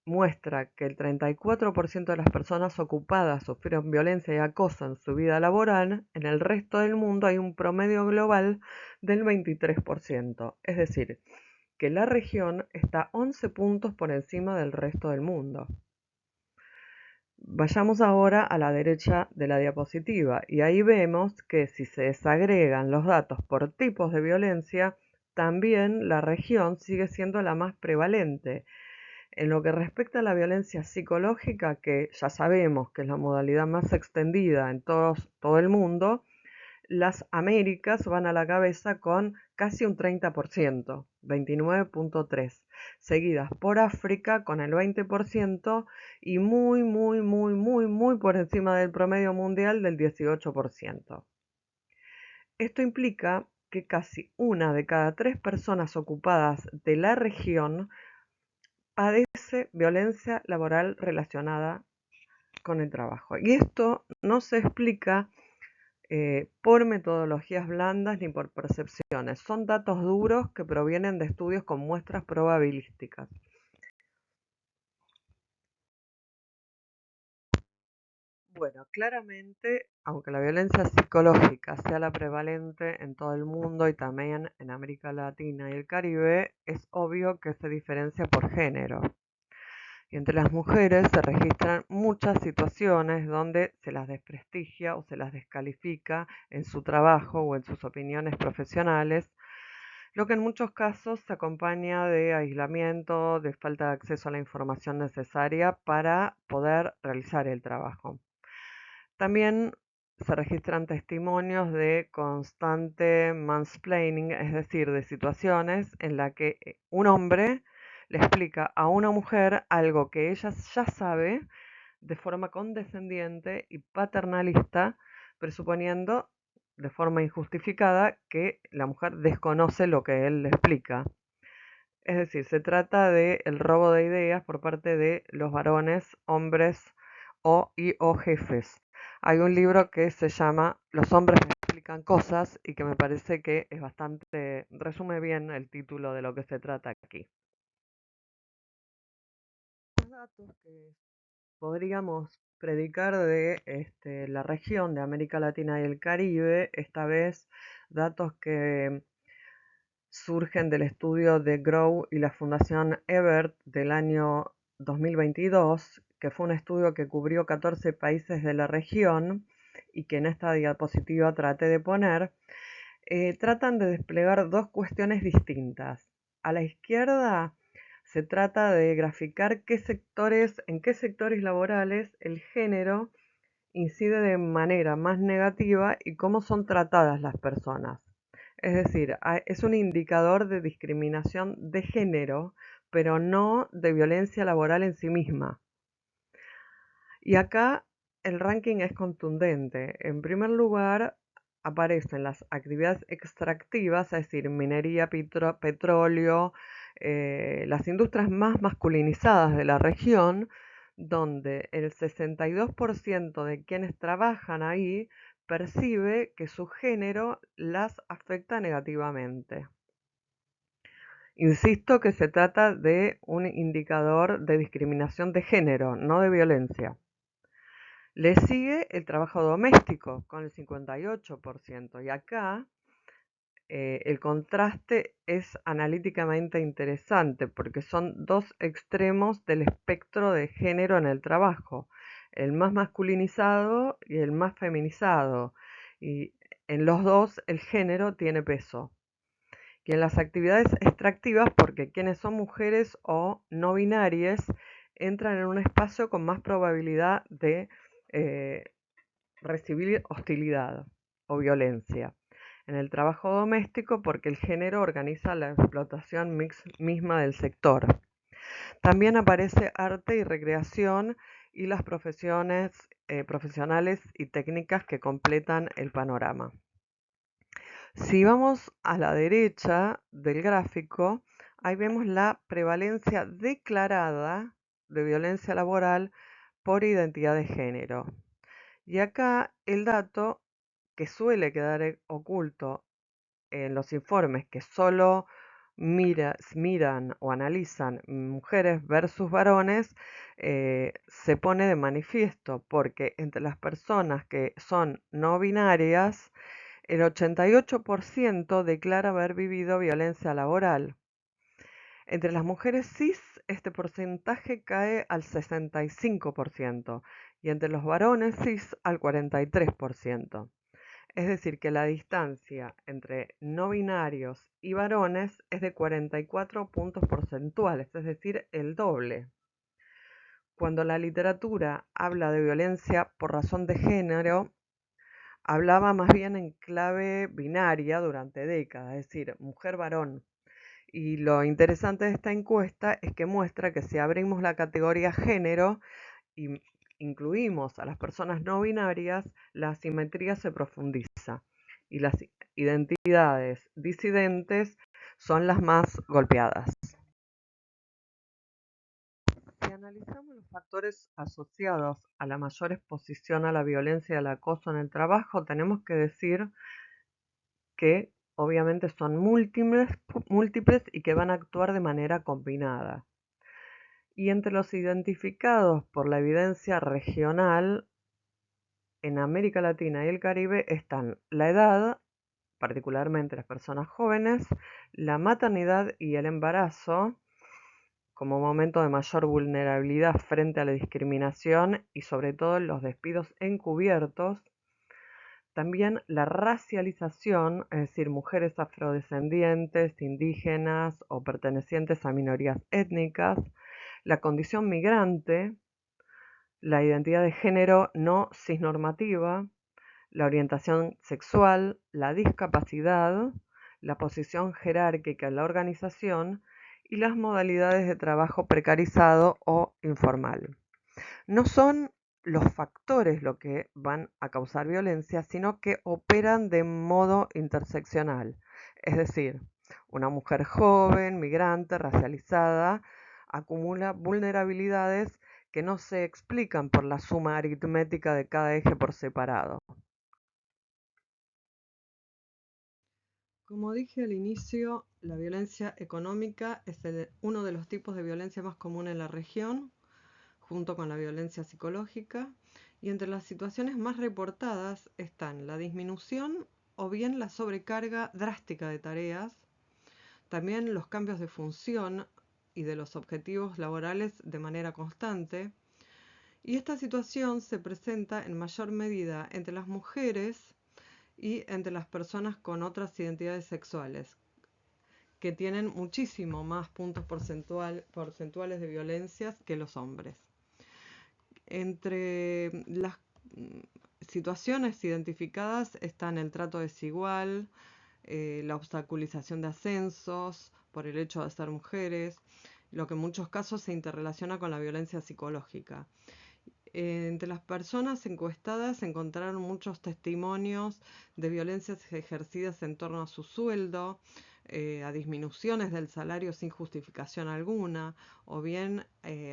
muestra que el 34% de las personas ocupadas sufrieron violencia y acoso en su vida laboral, en el resto del mundo hay un promedio global del 23%. Es decir, que la región está 11 puntos por encima del resto del mundo. Vayamos ahora a la derecha de la diapositiva y ahí vemos que si se desagregan los datos por tipos de violencia, también la región sigue siendo la más prevalente. En lo que respecta a la violencia psicológica, que ya sabemos que es la modalidad más extendida en todo el mundo, las Américas van a la cabeza con casi un 30%, 29.3%, seguidas por África con el 20% y muy por encima del promedio mundial del 18%. Esto implica que casi una de cada 3 personas ocupadas de la región padece violencia laboral relacionada con el trabajo. Y esto no se explica por metodologías blandas ni por percepciones. Son datos duros que provienen de estudios con muestras probabilísticas. Bueno, claramente, aunque la violencia psicológica sea la prevalente en todo el mundo y también en América Latina y el Caribe, es obvio que se diferencia por género. Y entre las mujeres se registran muchas situaciones donde se las desprestigia o se las descalifica en su trabajo o en sus opiniones profesionales, lo que en muchos casos se acompaña de aislamiento, de falta de acceso a la información necesaria para poder realizar el trabajo. También se registran testimonios de constante mansplaining, es decir, de situaciones en las que un hombre le explica a una mujer algo que ella ya sabe de forma condescendiente y paternalista, presuponiendo de forma injustificada que la mujer desconoce lo que él le explica. Es decir, se trata de el robo de ideas por parte de los varones, hombres o jefes. Hay un libro que se llama Los hombres me explican cosas y que me parece que es bastante, resume bien el título de lo que se trata aquí. Los datos que podríamos predicar de la región de América Latina y el Caribe, esta vez datos que surgen del estudio de Grow y la Fundación Ebert del año 2022, que fue un estudio que cubrió 14 países de la región y que en esta diapositiva traté de poner, tratan de desplegar dos cuestiones distintas. A la izquierda se trata de graficar en qué sectores laborales el género incide de manera más negativa y cómo son tratadas las personas. Es decir, es un indicador de discriminación de género, pero no de violencia laboral en sí misma. Y acá el ranking es contundente. En primer lugar, aparecen las actividades extractivas, es decir, minería, petróleo, las industrias más masculinizadas de la región, donde el 62% de quienes trabajan ahí percibe que su género las afecta negativamente. Insisto que se trata de un indicador de discriminación de género, no de violencia. Le sigue el trabajo doméstico con el 58% y acá el contraste es analíticamente interesante porque son dos extremos del espectro de género en el trabajo, el más masculinizado y el más feminizado, y en los dos el género tiene peso. Y en las actividades extractivas, porque quienes son mujeres o no binarias entran en un espacio con más probabilidad de eh, recibir hostilidad o violencia. En el trabajo doméstico, porque el género organiza la explotación misma del sector. También aparece arte y recreación y las profesiones profesionales y técnicas que completan el panorama. Si vamos a la derecha del gráfico, ahí vemos la prevalencia declarada de violencia laboral por identidad de género. Y acá el dato que suele quedar oculto en los informes que solo miran o analizan mujeres versus varones, se pone de manifiesto porque entre las personas que son no binarias, el 88% declara haber vivido violencia laboral. Entre las mujeres cis, este porcentaje cae al 65% y entre los varones cis al 43%. Es decir, que la distancia entre no binarios y varones es de 44 puntos porcentuales, es decir, el doble. Cuando la literatura habla de violencia por razón de género, hablaba más bien en clave binaria durante décadas, es decir, mujer-varón. Y lo interesante de esta encuesta es que muestra que si abrimos la categoría género y incluimos a las personas no binarias, la asimetría se profundiza y las identidades disidentes son las más golpeadas. Si analizamos los factores asociados a la mayor exposición a la violencia y al acoso en el trabajo, tenemos que decir que obviamente son múltiples y que van a actuar de manera combinada. Y entre los identificados por la evidencia regional, en América Latina y el Caribe están la edad, particularmente las personas jóvenes, la maternidad y el embarazo, como momento de mayor vulnerabilidad frente a la discriminación y sobre todo los despidos encubiertos. También la racialización, es decir, mujeres afrodescendientes, indígenas o pertenecientes a minorías étnicas, la condición migrante, la identidad de género no cisnormativa, la orientación sexual, la discapacidad, la posición jerárquica en la organización y las modalidades de trabajo precarizado o informal. No son los factores lo que van a causar violencia, sino que operan de modo interseccional. Es decir, una mujer joven, migrante, racializada, acumula vulnerabilidades que no se explican por la suma aritmética de cada eje por separado. Como dije al inicio, la violencia económica es uno de los tipos de violencia más común en la región, junto con la violencia psicológica, y entre las situaciones más reportadas están la disminución o bien la sobrecarga drástica de tareas, también los cambios de función y de los objetivos laborales de manera constante, y esta situación se presenta en mayor medida entre las mujeres y entre las personas con otras identidades sexuales, que tienen muchísimo más puntos porcentuales de violencias que los hombres. Entre las situaciones identificadas están el trato desigual, la obstaculización de ascensos por el hecho de ser mujeres, lo que en muchos casos se interrelaciona con la violencia psicológica. Entre las personas encuestadas se encontraron muchos testimonios de violencias ejercidas en torno a su sueldo, a disminuciones del salario sin justificación alguna, o bien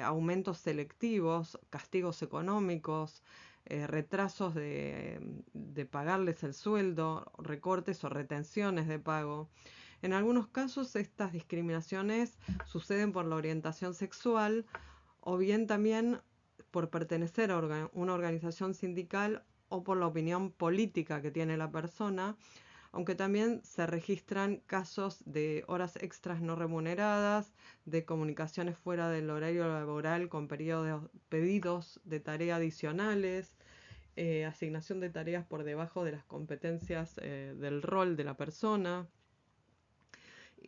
aumentos selectivos, castigos económicos, retrasos de pagarles el sueldo, recortes o retenciones de pago. En algunos casos estas discriminaciones suceden por la orientación sexual o bien también por pertenecer a una organización sindical o por la opinión política que tiene la persona, aunque también se registran casos de horas extras no remuneradas, de comunicaciones fuera del horario laboral con pedidos de tarea adicionales, asignación de tareas por debajo de las competencias del rol de la persona,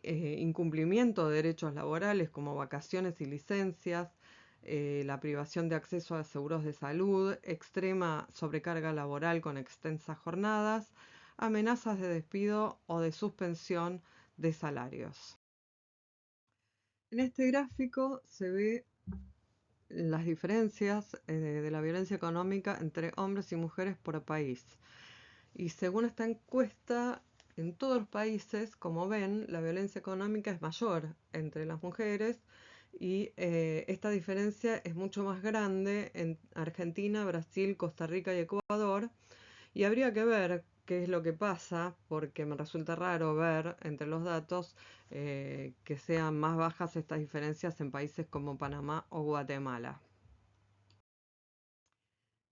incumplimiento de derechos laborales como vacaciones y licencias, la privación de acceso a seguros de salud, extrema sobrecarga laboral con extensas jornadas, amenazas de despido o de suspensión de salarios. En este gráfico se ve las diferencias de la violencia económica entre hombres y mujeres por país. Y según esta encuesta, en todos los países, como ven, la violencia económica es mayor entre las mujeres y esta diferencia es mucho más grande en Argentina, Brasil, Costa Rica y Ecuador. Y habría que ver qué es lo que pasa, porque me resulta raro ver entre los datos que sean más bajas estas diferencias en países como Panamá o Guatemala.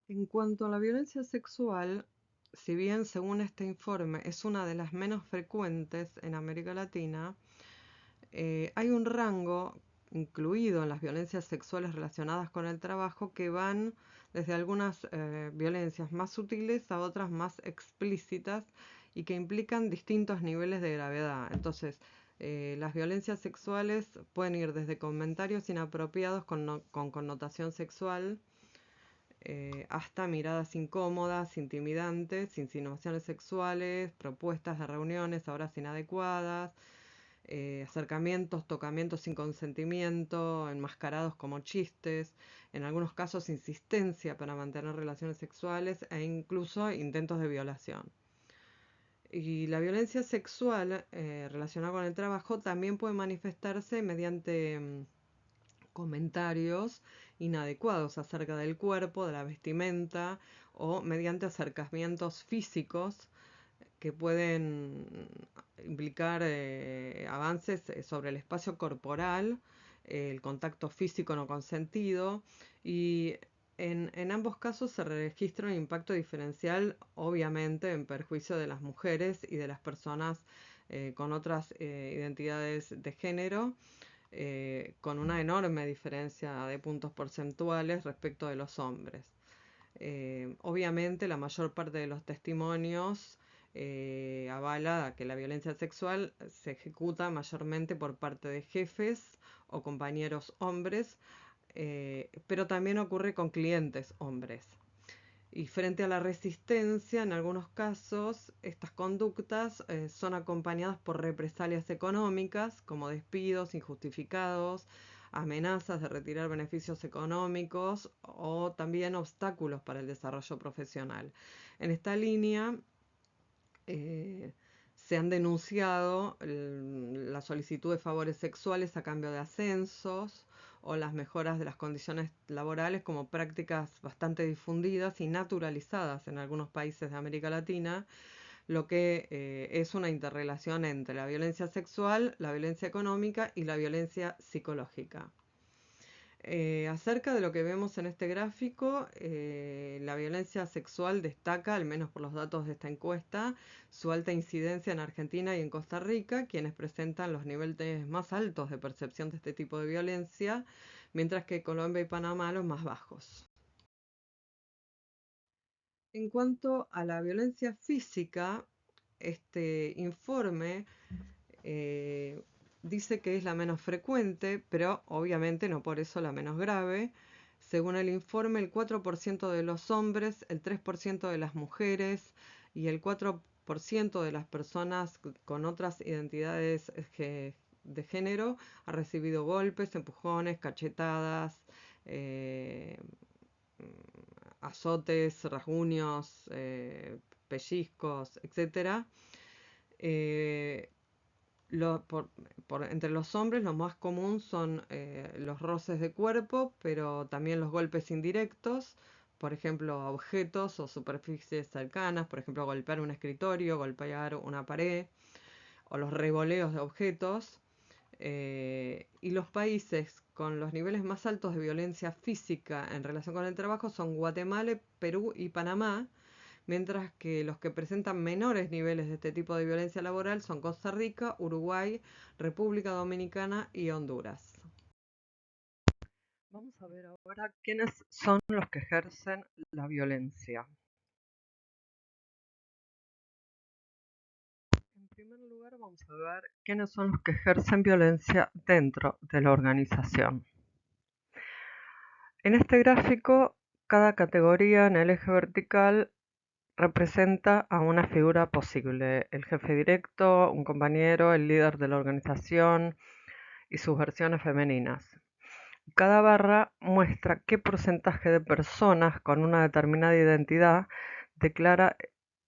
En cuanto a la violencia sexual, si bien según este informe es una de las menos frecuentes en América Latina, hay un rango incluido en las violencias sexuales relacionadas con el trabajo que van desde algunas violencias más sutiles a otras más explícitas y que implican distintos niveles de gravedad. Entonces, las violencias sexuales pueden ir desde comentarios inapropiados con connotación sexual, hasta miradas incómodas, intimidantes, insinuaciones sexuales, propuestas de reuniones a horas inadecuadas, acercamientos, tocamientos sin consentimiento, enmascarados como chistes, en algunos casos insistencia para mantener relaciones sexuales e incluso intentos de violación. Y la violencia sexual relacionada con el trabajo también puede manifestarse mediante comentarios inadecuados acerca del cuerpo, de la vestimenta o mediante acercamientos físicos que pueden implicar avances sobre el espacio corporal, el contacto físico no consentido y en ambos casos se registra un impacto diferencial, obviamente en perjuicio de las mujeres y de las personas con otras identidades de género, con una enorme diferencia de puntos porcentuales respecto de los hombres. Obviamente la mayor parte de los testimonios avala que la violencia sexual se ejecuta mayormente por parte de jefes o compañeros hombres, pero también ocurre con clientes hombres. Y frente a la resistencia, en algunos casos, estas conductas son acompañadas por represalias económicas, como despidos injustificados, amenazas de retirar beneficios económicos o también obstáculos para el desarrollo profesional. En esta línea, se han denunciado la solicitud de favores sexuales a cambio de ascensos o las mejoras de las condiciones laborales como prácticas bastante difundidas y naturalizadas en algunos países de América Latina, lo que es una interrelación entre la violencia sexual, la violencia económica y la violencia psicológica. Acerca de lo que vemos en este gráfico, la violencia sexual destaca, al menos por los datos de esta encuesta, su alta incidencia en Argentina y en Costa Rica, quienes presentan los niveles más altos de percepción de este tipo de violencia, mientras que Colombia y Panamá los más bajos. En cuanto a la violencia física, este informe eh, dice que es la menos frecuente, pero obviamente no por eso la menos grave. Según el informe, el 4% de los hombres, el 3% de las mujeres y el 4% de las personas con otras identidades de género ha recibido golpes, empujones, cachetadas, eh, azotes, rasguños, pellizcos, etc. Eh, entre los hombres lo más común son los roces de cuerpo, pero también los golpes indirectos, por ejemplo, a objetos o superficies cercanas, por ejemplo, golpear un escritorio, golpear una pared, o los revoleos de objetos. Y los países con los niveles más altos de violencia física en relación con el trabajo son Guatemala, Perú y Panamá, mientras que los que presentan menores niveles de este tipo de violencia laboral son Costa Rica, Uruguay, República Dominicana y Honduras. Vamos a ver ahora quiénes son los que ejercen la violencia. En primer lugar, vamos a ver quiénes son los que ejercen violencia dentro de la organización. En este gráfico, cada categoría en el eje vertical representa a una figura posible: el jefe directo, un compañero, el líder de la organización y sus versiones femeninas. Cada barra muestra qué porcentaje de personas con una determinada identidad declara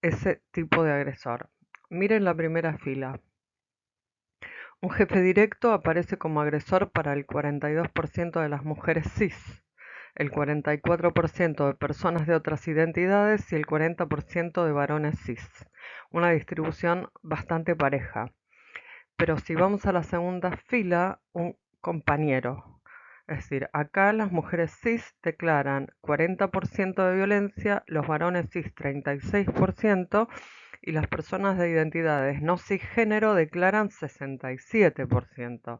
ese tipo de agresor. Miren la primera fila. Un jefe directo aparece como agresor para el 42% de las mujeres cis, el 44% de personas de otras identidades y el 40% de varones cis. Una distribución bastante pareja. Pero si vamos a la segunda fila, un compañero. Es decir, acá las mujeres cis declaran 40% de violencia, los varones cis 36% y las personas de identidades no cisgénero declaran 67%.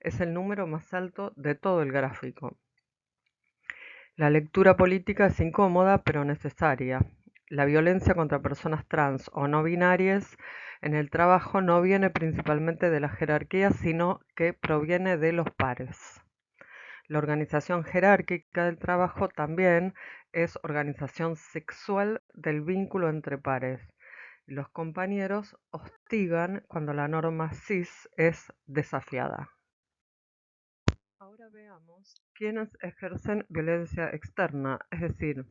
Es el número más alto de todo el gráfico. La lectura política es incómoda pero necesaria. La violencia contra personas trans o no binarias en el trabajo no viene principalmente de la jerarquía, sino que proviene de los pares. La organización jerárquica del trabajo también es organización sexual del vínculo entre pares. Los compañeros hostigan cuando la norma cis es desafiada. Ahora veamos quiénes ejercen violencia externa, es decir,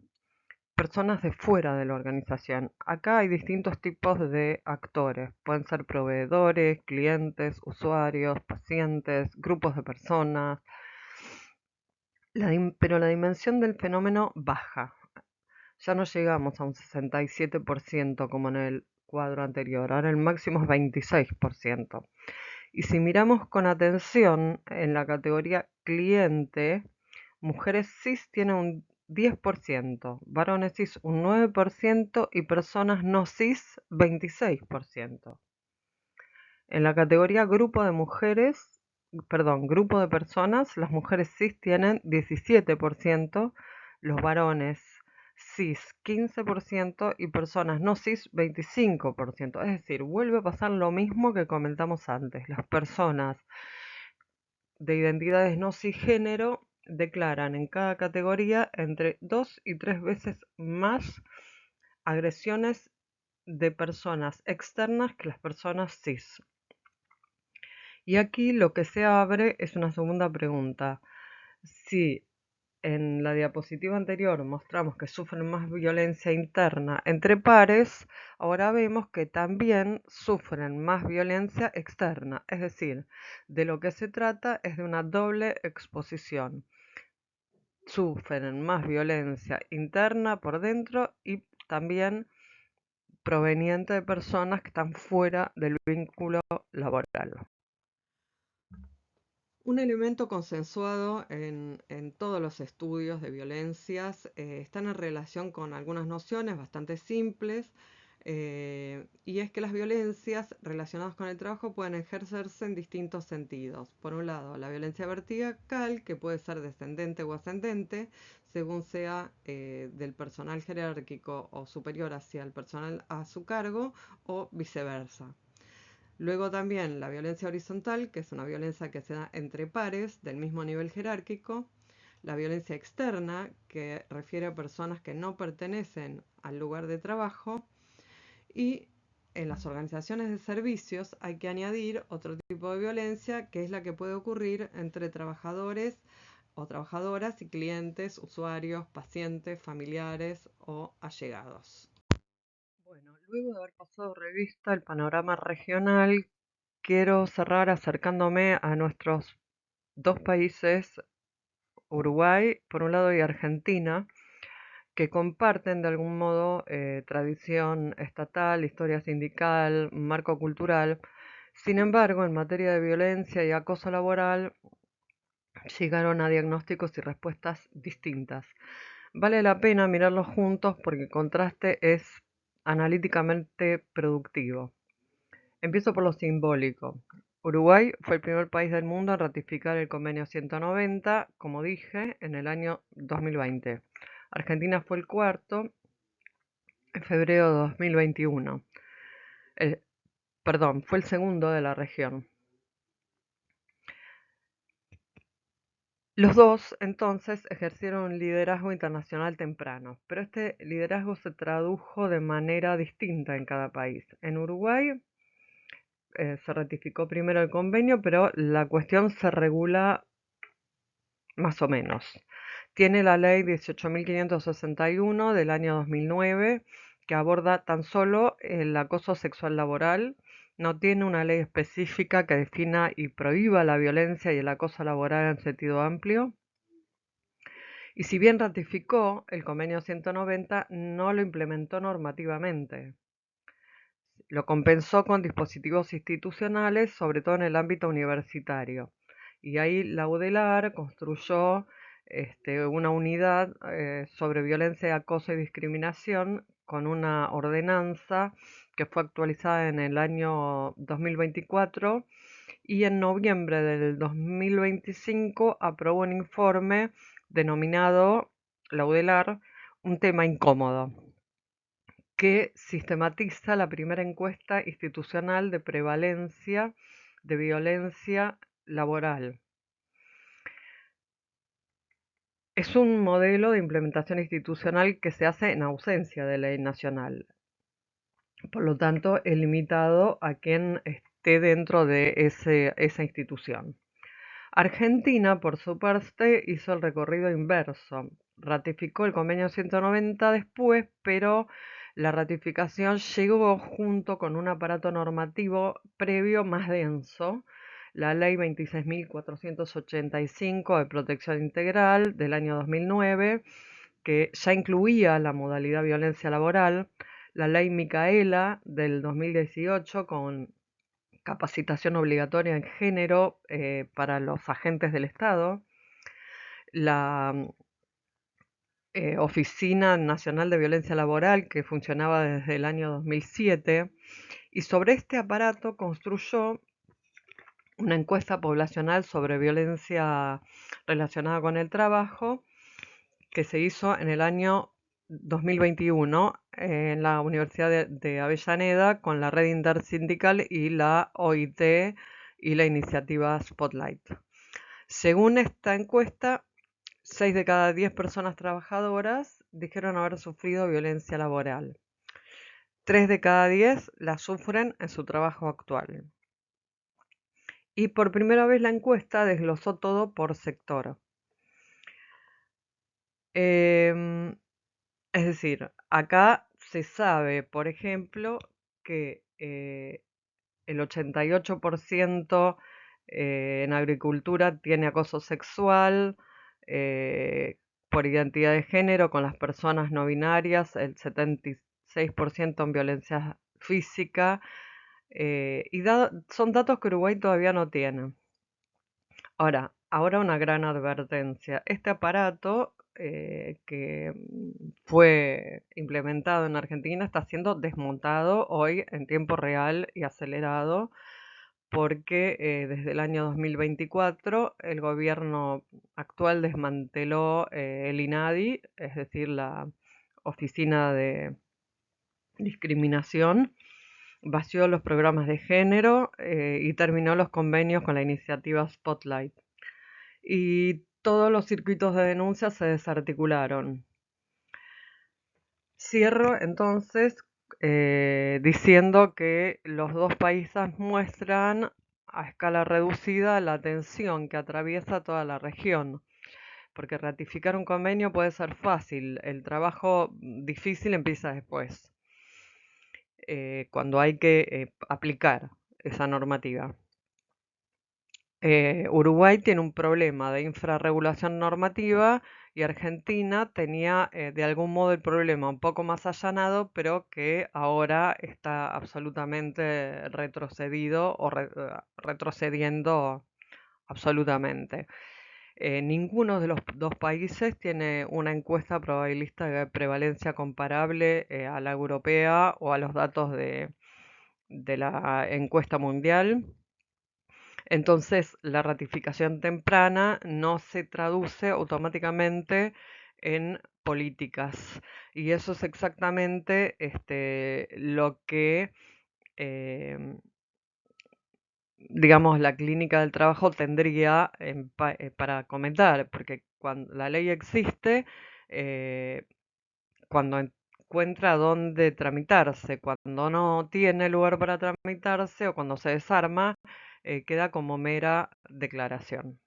personas de fuera de la organización. Acá hay distintos tipos de actores. Pueden ser proveedores, clientes, usuarios, pacientes, grupos de personas. Pero la dimensión del fenómeno baja. Ya no llegamos a un 67% como en el cuadro anterior. Ahora el máximo es 26%. Y si miramos con atención en la categoría cliente, mujeres cis tienen un 10%, varones cis un 9% y personas no cis 26%. En la categoría grupo de mujeres, perdón, grupo de personas, las mujeres cis tienen 17%, los varones cis 15% y personas no cis 25%. Es decir, vuelve a pasar lo mismo que comentamos antes. Las personas de identidades no cisgénero declaran en cada categoría entre 2 y 3 veces más agresiones de personas externas que las personas cis. Y aquí lo que se abre es una segunda pregunta. Si en la diapositiva anterior mostramos que sufren más violencia interna entre pares, ahora vemos que también sufren más violencia externa. Es decir, de lo que se trata es de una doble exposición. Sufren más violencia interna por dentro y también proveniente de personas que están fuera del vínculo laboral. Un elemento consensuado en todos los estudios de violencias está en relación con algunas nociones bastante simples, y es que las violencias relacionadas con el trabajo pueden ejercerse en distintos sentidos. Por un lado, la violencia vertical, que puede ser descendente o ascendente, según sea del personal jerárquico o superior hacia el personal a su cargo, o viceversa. Luego también la violencia horizontal, que es una violencia que se da entre pares del mismo nivel jerárquico. La violencia externa, que refiere a personas que no pertenecen al lugar de trabajo. Y en las organizaciones de servicios hay que añadir otro tipo de violencia, que es la que puede ocurrir entre trabajadores o trabajadoras y clientes, usuarios, pacientes, familiares o allegados. Bueno, luego de haber pasado revista el panorama regional, quiero cerrar acercándome a nuestros dos países, Uruguay por un lado y Argentina, que comparten de algún modo tradición estatal, historia sindical, marco cultural. Sin embargo, en materia de violencia y acoso laboral, llegaron a diagnósticos y respuestas distintas. Vale la pena mirarlos juntos porque el contraste es analíticamente productivo. Empiezo por lo simbólico. Uruguay fue el primer país del mundo en ratificar el convenio 190, como dije, en el año 2020. Argentina fue el cuarto en febrero de 2021. Fue el segundo de la región. Los dos, entonces, ejercieron un liderazgo internacional temprano, pero este liderazgo se tradujo de manera distinta en cada país. En Uruguay se ratificó primero el convenio, pero la cuestión se regula más o menos. Tiene la ley 18.561 del año 2009, que aborda tan solo el acoso sexual laboral. No tiene una ley específica que defina y prohíba la violencia y el acoso laboral en sentido amplio. Y si bien ratificó el convenio 190, no lo implementó normativamente. Lo compensó con dispositivos institucionales, sobre todo en el ámbito universitario. Y ahí la UDELAR construyó una unidad sobre violencia, acoso y discriminación con una ordenanza que fue actualizada en el año 2024 y en noviembre del 2025 aprobó un informe denominado la UDELAR, un tema incómodo, que sistematiza la primera encuesta institucional de prevalencia de violencia laboral. Es un modelo de implementación institucional que se hace en ausencia de ley nacional. Por lo tanto, es limitado a quien esté dentro de esa institución. Argentina, por su parte, hizo el recorrido inverso. Ratificó el convenio 190 después, pero la ratificación llegó junto con un aparato normativo previo más denso, la Ley 26.485 de Protección Integral del año 2009, que ya incluía la modalidad violencia laboral, la Ley Micaela del 2018 con capacitación obligatoria en género para los agentes del Estado, la Oficina Nacional de Violencia Laboral, que funcionaba desde el año 2007, y sobre este aparato construyó una encuesta poblacional sobre violencia relacionada con el trabajo, que se hizo en el año 2021 en la Universidad de Avellaneda con la Red Intersindical y la OIT y la iniciativa Spotlight. Según esta encuesta, 6 de cada 10 personas trabajadoras dijeron haber sufrido violencia laboral. 3 de cada 10 la sufren en su trabajo actual. Y por primera vez la encuesta desglosó todo por sector. Es decir, acá se sabe, por ejemplo, que el 88% en agricultura tiene acoso sexual por identidad de género, con las personas no binarias, el 76% en violencia física, y son datos que Uruguay todavía no tiene. Ahora una gran advertencia. Este aparato que fue implementado en Argentina está siendo desmontado hoy en tiempo real y acelerado porque desde el año 2024 el gobierno actual desmanteló el INADI, es decir, la Oficina de Discriminación, vació los programas de género y terminó los convenios con la iniciativa Spotlight. Y todos los circuitos de denuncia se desarticularon. Cierro entonces diciendo que los dos países muestran a escala reducida la tensión que atraviesa toda la región, porque ratificar un convenio puede ser fácil, el trabajo difícil empieza después, cuando hay que aplicar esa normativa. Uruguay tiene un problema de infrarregulación normativa y Argentina tenía de algún modo el problema un poco más allanado, pero que ahora está absolutamente retrocedido o retrocediendo absolutamente. Ninguno de los dos países tiene una encuesta probabilista de prevalencia comparable a la europea o a los datos de la encuesta mundial. Entonces, la ratificación temprana no se traduce automáticamente en políticas. Y eso es exactamente lo que, em, digamos, la clínica del trabajo tendría para comentar, porque cuando la ley existe, eh, cuando encuentra dónde tramitarse, cuando no tiene lugar para tramitarse o cuando se desarma, queda como mera declaración.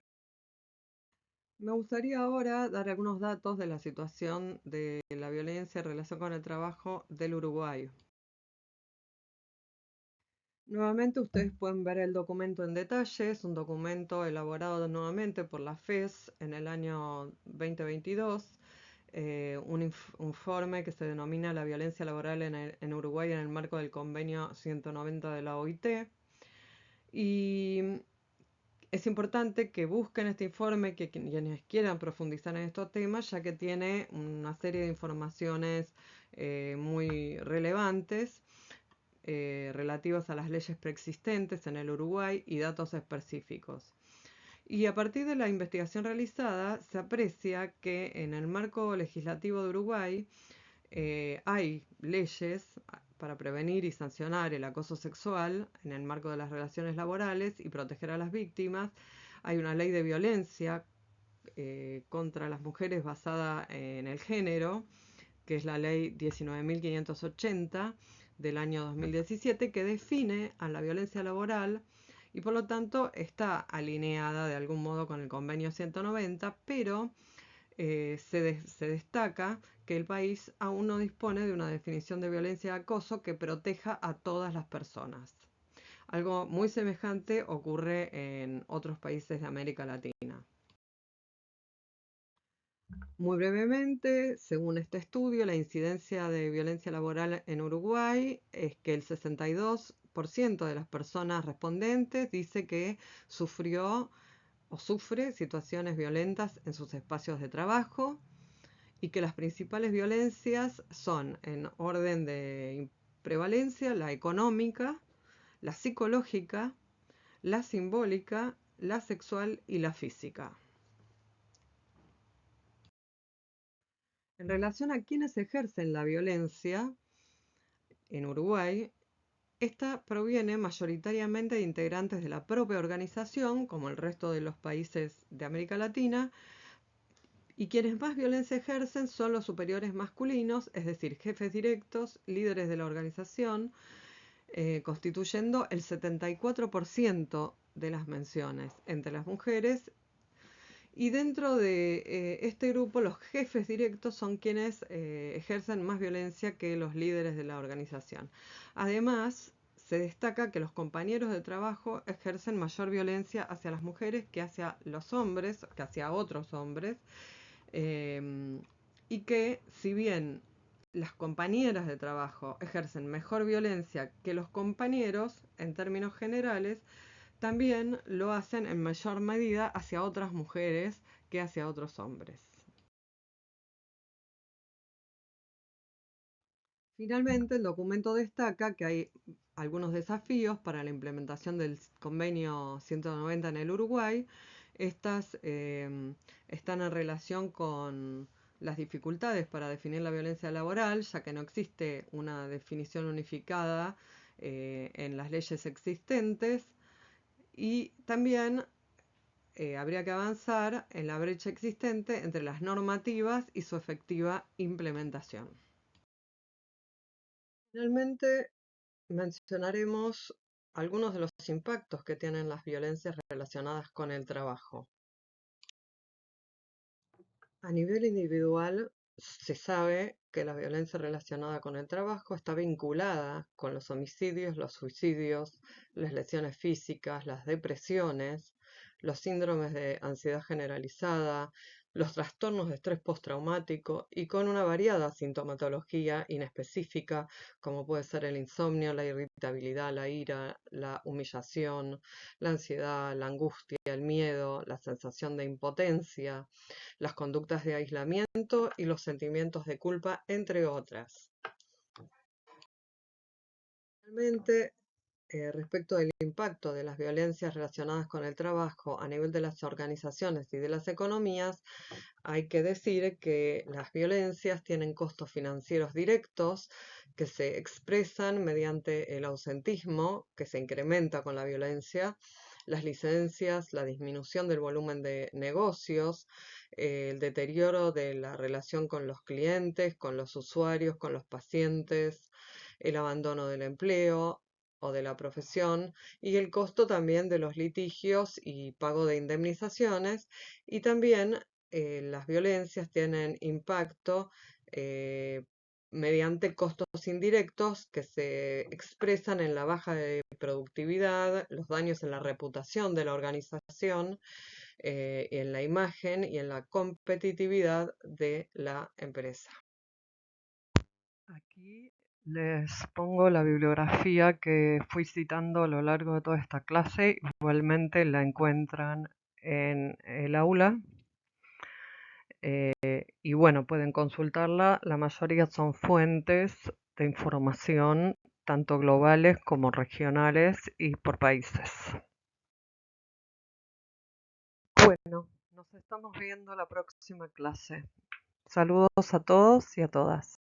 Me gustaría ahora dar algunos datos de la situación de la violencia en relación con el trabajo del Uruguay. Nuevamente ustedes pueden ver el documento en detalle, es un documento elaborado nuevamente por la FES en el año 2022, un informe que se denomina la violencia laboral en Uruguay en el marco del convenio 190 de la OIT. Y es importante que busquen este informe, que quienes quieran profundizar en estos temas, ya que tiene una serie de informaciones muy relevantes relativas a las leyes preexistentes en el Uruguay y datos específicos. Y a partir de la investigación realizada, se aprecia que en el marco legislativo de Uruguay hay leyes para prevenir y sancionar el acoso sexual en el marco de las relaciones laborales y proteger a las víctimas. Hay una ley de violencia contra las mujeres basada en el género, que es la ley 19.580 del año 2017, que define a la violencia laboral y por lo tanto está alineada de algún modo con el convenio 190, pero se destaca que el país aún no dispone de una definición de violencia y acoso que proteja a todas las personas. Algo muy semejante ocurre en otros países de América Latina. Muy brevemente, según este estudio, la incidencia de violencia laboral en Uruguay es que el 62% de las personas respondentes dice que sufrió o sufre situaciones violentas en sus espacios de trabajo y que las principales violencias son, en orden de prevalencia, la económica, la psicológica, la simbólica, la sexual y la física. En relación a quienes ejercen la violencia en Uruguay, esta proviene mayoritariamente de integrantes de la propia organización, como el resto de los países de América Latina, y quienes más violencia ejercen son los superiores masculinos, es decir, jefes directos, líderes de la organización, constituyendo el 74% de las menciones. Entre las mujeres y dentro de este grupo, los jefes directos son quienes ejercen más violencia que los líderes de la organización. Además, se destaca que los compañeros de trabajo ejercen mayor violencia hacia las mujeres que hacia los hombres, que hacia otros hombres, y que si bien las compañeras de trabajo ejercen mejor violencia que los compañeros, en términos generales, también lo hacen en mayor medida hacia otras mujeres que hacia otros hombres. Finalmente, el documento destaca que hay algunos desafíos para la implementación del convenio 190 en el Uruguay. Estas están en relación con las dificultades para definir la violencia laboral, ya que no existe una definición unificada en las leyes existentes, y también habría que avanzar en la brecha existente entre las normativas y su efectiva implementación. Finalmente, mencionaremos algunos de los impactos que tienen las violencias relacionadas con el trabajo. A nivel individual, se sabe que la violencia relacionada con el trabajo está vinculada con los homicidios, los suicidios, las lesiones físicas, las depresiones, los síndromes de ansiedad generalizada, los trastornos de estrés postraumático y con una variada sintomatología inespecífica, como puede ser el insomnio, la irritabilidad, la ira, la humillación, la ansiedad, la angustia, el miedo, la sensación de impotencia, las conductas de aislamiento y los sentimientos de culpa, entre otras. Finalmente, respecto del impacto de las violencias relacionadas con el trabajo a nivel de las organizaciones y de las economías, hay que decir que las violencias tienen costos financieros directos que se expresan mediante el ausentismo, que se incrementa con la violencia, las licencias, la disminución del volumen de negocios, el deterioro de la relación con los clientes, con los usuarios, con los pacientes, el abandono del empleo o de la profesión y el costo también de los litigios y pago de indemnizaciones, y también las violencias tienen impacto mediante costos indirectos que se expresan en la baja de productividad, los daños en la reputación de la organización, en la imagen y en la competitividad de la empresa. Aquí les pongo la bibliografía que fui citando a lo largo de toda esta clase. Igualmente la encuentran en el aula. Y bueno, pueden consultarla. La mayoría son fuentes de información, tanto globales como regionales y por países. Bueno, nos estamos viendo la próxima clase. Saludos a todos y a todas.